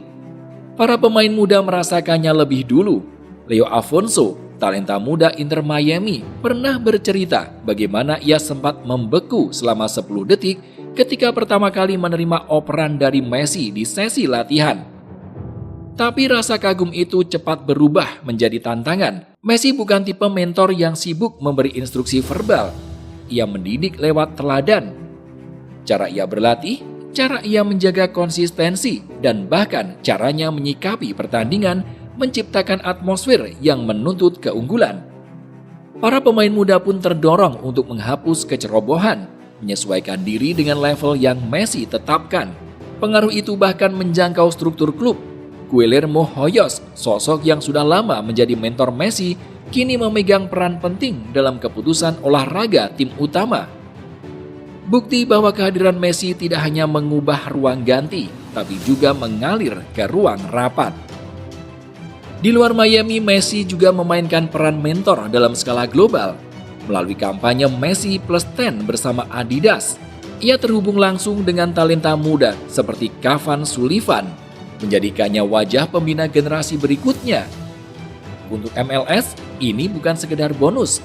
Para pemain muda merasakannya lebih dulu. Leo Afonso, talenta muda Inter Miami, pernah bercerita bagaimana ia sempat membeku selama 10 detik ketika pertama kali menerima operan dari Messi di sesi latihan. Tapi rasa kagum itu cepat berubah menjadi tantangan. Messi bukan tipe mentor yang sibuk memberi instruksi verbal. Ia mendidik lewat teladan. Cara ia berlatih, cara ia menjaga konsistensi, dan bahkan caranya menyikapi pertandingan menciptakan atmosfer yang menuntut keunggulan. Para pemain muda pun terdorong untuk menghapus kecerobohan, menyesuaikan diri dengan level yang Messi tetapkan. Pengaruh itu bahkan menjangkau struktur klub. Guillermo Hoyos, sosok yang sudah lama menjadi mentor Messi, kini memegang peran penting dalam keputusan olahraga tim utama. Bukti bahwa kehadiran Messi tidak hanya mengubah ruang ganti, tapi juga mengalir ke ruang rapat. Di luar Miami, Messi juga memainkan peran mentor dalam skala global. Melalui kampanye Messi Plus 10 bersama Adidas, ia terhubung langsung dengan talenta muda seperti Kavan Sullivan, menjadikannya wajah pembina generasi berikutnya. Untuk MLS, ini bukan sekedar bonus.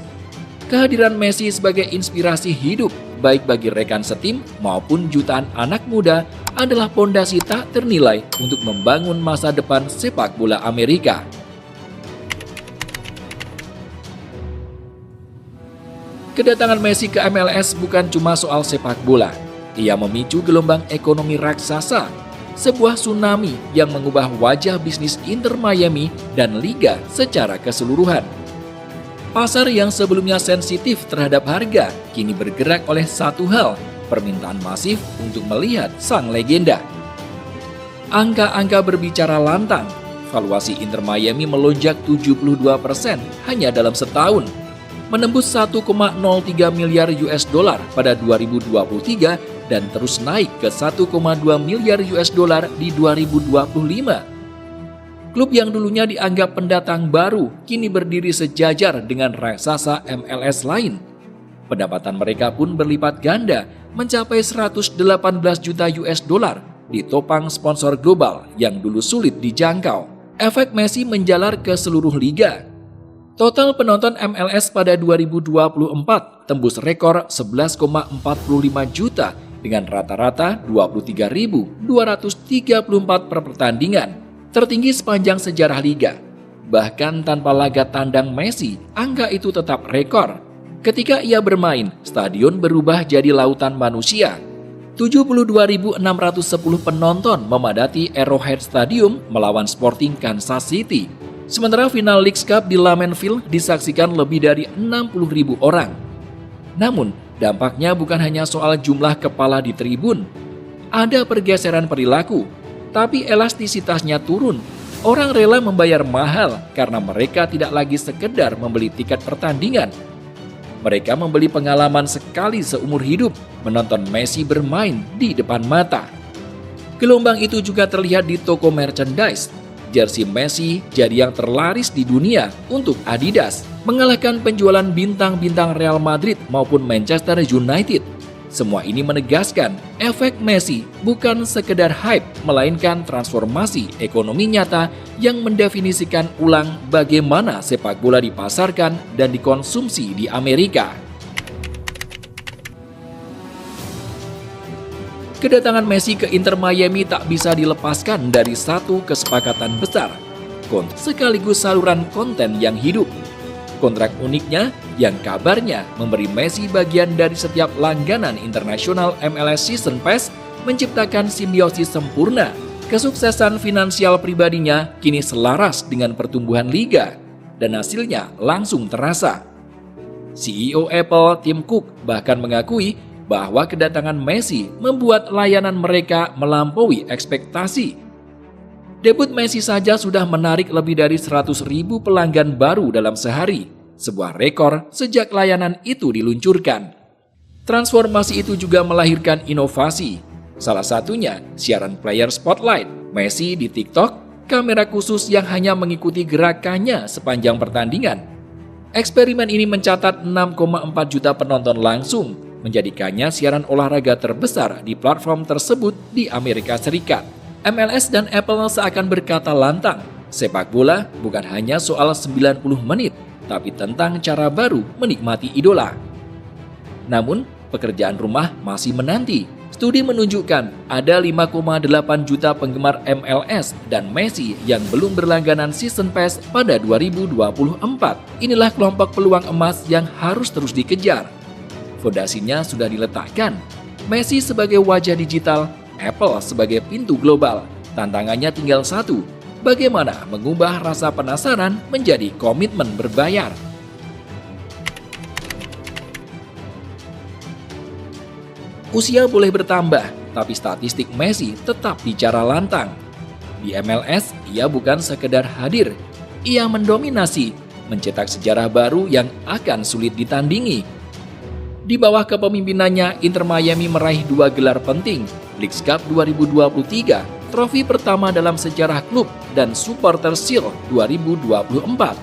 Kehadiran Messi sebagai inspirasi hidup, baik bagi rekan setim maupun jutaan anak muda, adalah pondasi tak ternilai untuk membangun masa depan sepak bola Amerika. Kedatangan Messi ke MLS bukan cuma soal sepak bola. Ia memicu gelombang ekonomi raksasa, sebuah tsunami yang mengubah wajah bisnis Inter Miami dan liga secara keseluruhan. Pasar yang sebelumnya sensitif terhadap harga, kini bergerak oleh satu hal, permintaan masif untuk melihat sang legenda. Angka-angka berbicara lantang, valuasi Inter Miami melonjak 72% hanya dalam setahun, menembus 1,03 miliar US dollar pada 2023 dan terus naik ke 1,2 miliar US dollar di 2025. Klub yang dulunya dianggap pendatang baru kini berdiri sejajar dengan raksasa MLS lain. Pendapatan mereka pun berlipat ganda, mencapai 118 juta US dollar, ditopang sponsor global yang dulu sulit dijangkau. Efek Messi menjalar ke seluruh liga. Total penonton MLS pada 2024 tembus rekor 11,45 juta dengan rata-rata 23.234 per pertandingan, tertinggi sepanjang sejarah liga. Bahkan tanpa laga tandang Messi, angka itu tetap rekor. Ketika ia bermain, stadion berubah jadi lautan manusia. 72.610 penonton memadati Arrowhead Stadium melawan Sporting Kansas City. Sementara final Leagues Cup di Lambeau Field disaksikan lebih dari 60.000 orang. Namun, dampaknya bukan hanya soal jumlah kepala di tribun. Ada pergeseran perilaku, tapi elastisitasnya turun. Orang rela membayar mahal karena mereka tidak lagi sekedar membeli tiket pertandingan. Mereka membeli pengalaman sekali seumur hidup menonton Messi bermain di depan mata. Gelombang itu juga terlihat di toko merchandise. Jersey Messi jadi yang terlaris di dunia untuk Adidas, mengalahkan penjualan bintang-bintang Real Madrid maupun Manchester United. Semua ini menegaskan efek Messi bukan sekedar hype, melainkan transformasi ekonomi nyata yang mendefinisikan ulang bagaimana sepak bola dipasarkan dan dikonsumsi di Amerika. Kedatangan Messi ke Inter Miami tak bisa dilepaskan dari satu kesepakatan besar, sekaligus saluran konten yang hidup. Kontrak uniknya yang kabarnya memberi Messi bagian dari setiap langganan internasional MLS Season Pass menciptakan simbiosis sempurna. Kesuksesan finansial pribadinya kini selaras dengan pertumbuhan liga dan hasilnya langsung terasa. CEO Apple Tim Cook bahkan mengakui bahwa kedatangan Messi membuat layanan mereka melampaui ekspektasi. Debut Messi saja sudah menarik lebih dari 100.000 pelanggan baru dalam sehari, sebuah rekor sejak layanan itu diluncurkan. Transformasi itu juga melahirkan inovasi, salah satunya siaran player spotlight Messi di TikTok, kamera khusus yang hanya mengikuti gerakannya sepanjang pertandingan. Eksperimen ini mencatat 6,4 juta penonton langsung, menjadikannya siaran olahraga terbesar di platform tersebut di Amerika Serikat. MLS dan Apple seakan berkata lantang, sepak bola bukan hanya soal 90 menit, tapi tentang cara baru menikmati idola. Namun, pekerjaan rumah masih menanti. Studi menunjukkan ada 5,8 juta penggemar MLS dan Messi yang belum berlangganan Season Pass pada 2024. Inilah kelompok peluang emas yang harus terus dikejar. Fondasinya sudah diletakkan. Messi sebagai wajah digital, Apple sebagai pintu global. Tantangannya tinggal satu, bagaimana mengubah rasa penasaran menjadi komitmen berbayar. Usia boleh bertambah, tapi statistik Messi tetap bicara lantang. Di MLS, ia bukan sekedar hadir, ia mendominasi, mencetak sejarah baru yang akan sulit ditandingi. Di bawah kepemimpinannya, Inter Miami meraih 2 gelar penting, Leagues Cup 2023, trofi pertama dalam sejarah klub, dan Supporters Shield 2024.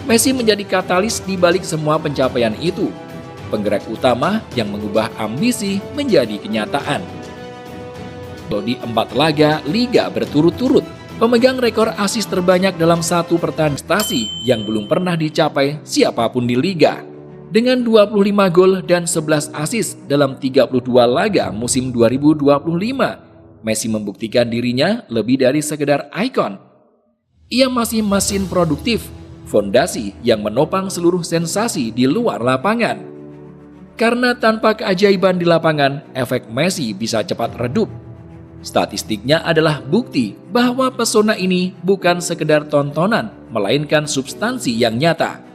Messi menjadi katalis di balik semua pencapaian itu, penggerak utama yang mengubah ambisi menjadi kenyataan. Di 4 laga liga berturut-turut, pemegang rekor assist terbanyak dalam satu pertandingan prestasi yang belum pernah dicapai siapapun di liga. Dengan 25 gol dan 11 assist dalam 32 laga musim 2025, Messi membuktikan dirinya lebih dari sekedar ikon. Ia masih mesin produktif, fondasi yang menopang seluruh sensasi di luar lapangan. Karena tanpa keajaiban di lapangan, efek Messi bisa cepat redup. Statistiknya adalah bukti bahwa pesona ini bukan sekedar tontonan, melainkan substansi yang nyata.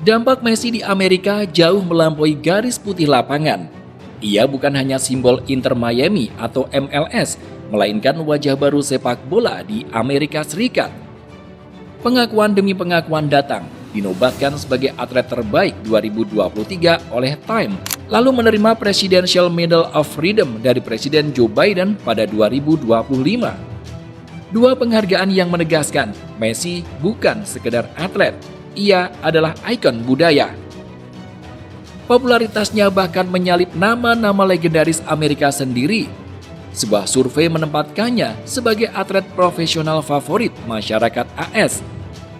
Dampak Messi di Amerika jauh melampaui garis putih lapangan. Ia bukan hanya simbol Inter Miami atau MLS, melainkan wajah baru sepak bola di Amerika Serikat. Pengakuan demi pengakuan datang, dinobatkan sebagai atlet terbaik 2023 oleh Time, lalu menerima Presidential Medal of Freedom dari Presiden Joe Biden pada 2025. Dua penghargaan yang menegaskan Messi bukan sekedar atlet, ia adalah ikon budaya. Popularitasnya bahkan menyalip nama-nama legendaris Amerika sendiri. Sebuah survei menempatkannya sebagai atlet profesional favorit masyarakat AS,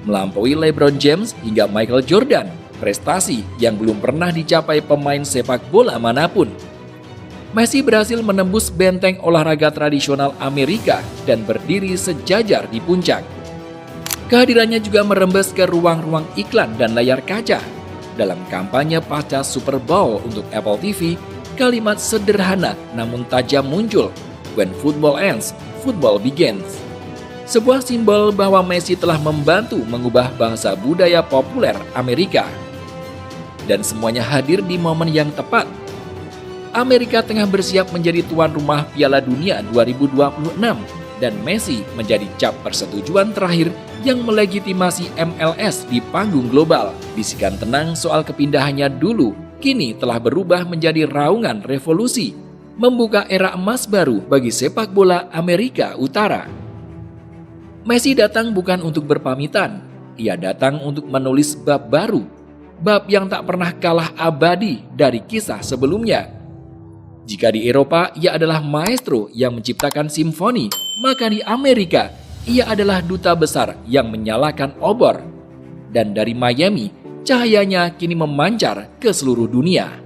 melampaui LeBron James hingga Michael Jordan, prestasi yang belum pernah dicapai pemain sepak bola manapun. Messi berhasil menembus benteng olahraga tradisional Amerika dan berdiri sejajar di puncak. Kehadirannya juga merembes ke ruang-ruang iklan dan layar kaca. Dalam kampanye pasca Super Bowl untuk Apple TV, kalimat sederhana namun tajam muncul, "When football ends, football begins." Sebuah simbol bahwa Messi telah membantu mengubah bahasa budaya populer Amerika. Dan semuanya hadir di momen yang tepat. Amerika tengah bersiap menjadi tuan rumah Piala Dunia 2026. Dan Messi menjadi cap persetujuan terakhir yang melegitimasi MLS di panggung global. Bisikan tenang soal kepindahannya dulu kini telah berubah menjadi raungan revolusi, membuka era emas baru bagi sepak bola Amerika Utara. Messi datang bukan untuk berpamitan, ia datang untuk menulis bab baru. bab yang tak pernah kalah abadi dari kisah sebelumnya. Jika di Eropa ia adalah maestro yang menciptakan simfoni, maka di Amerika ia adalah duta besar yang menyalakan obor. Dan dari Miami, cahayanya kini memancar ke seluruh dunia.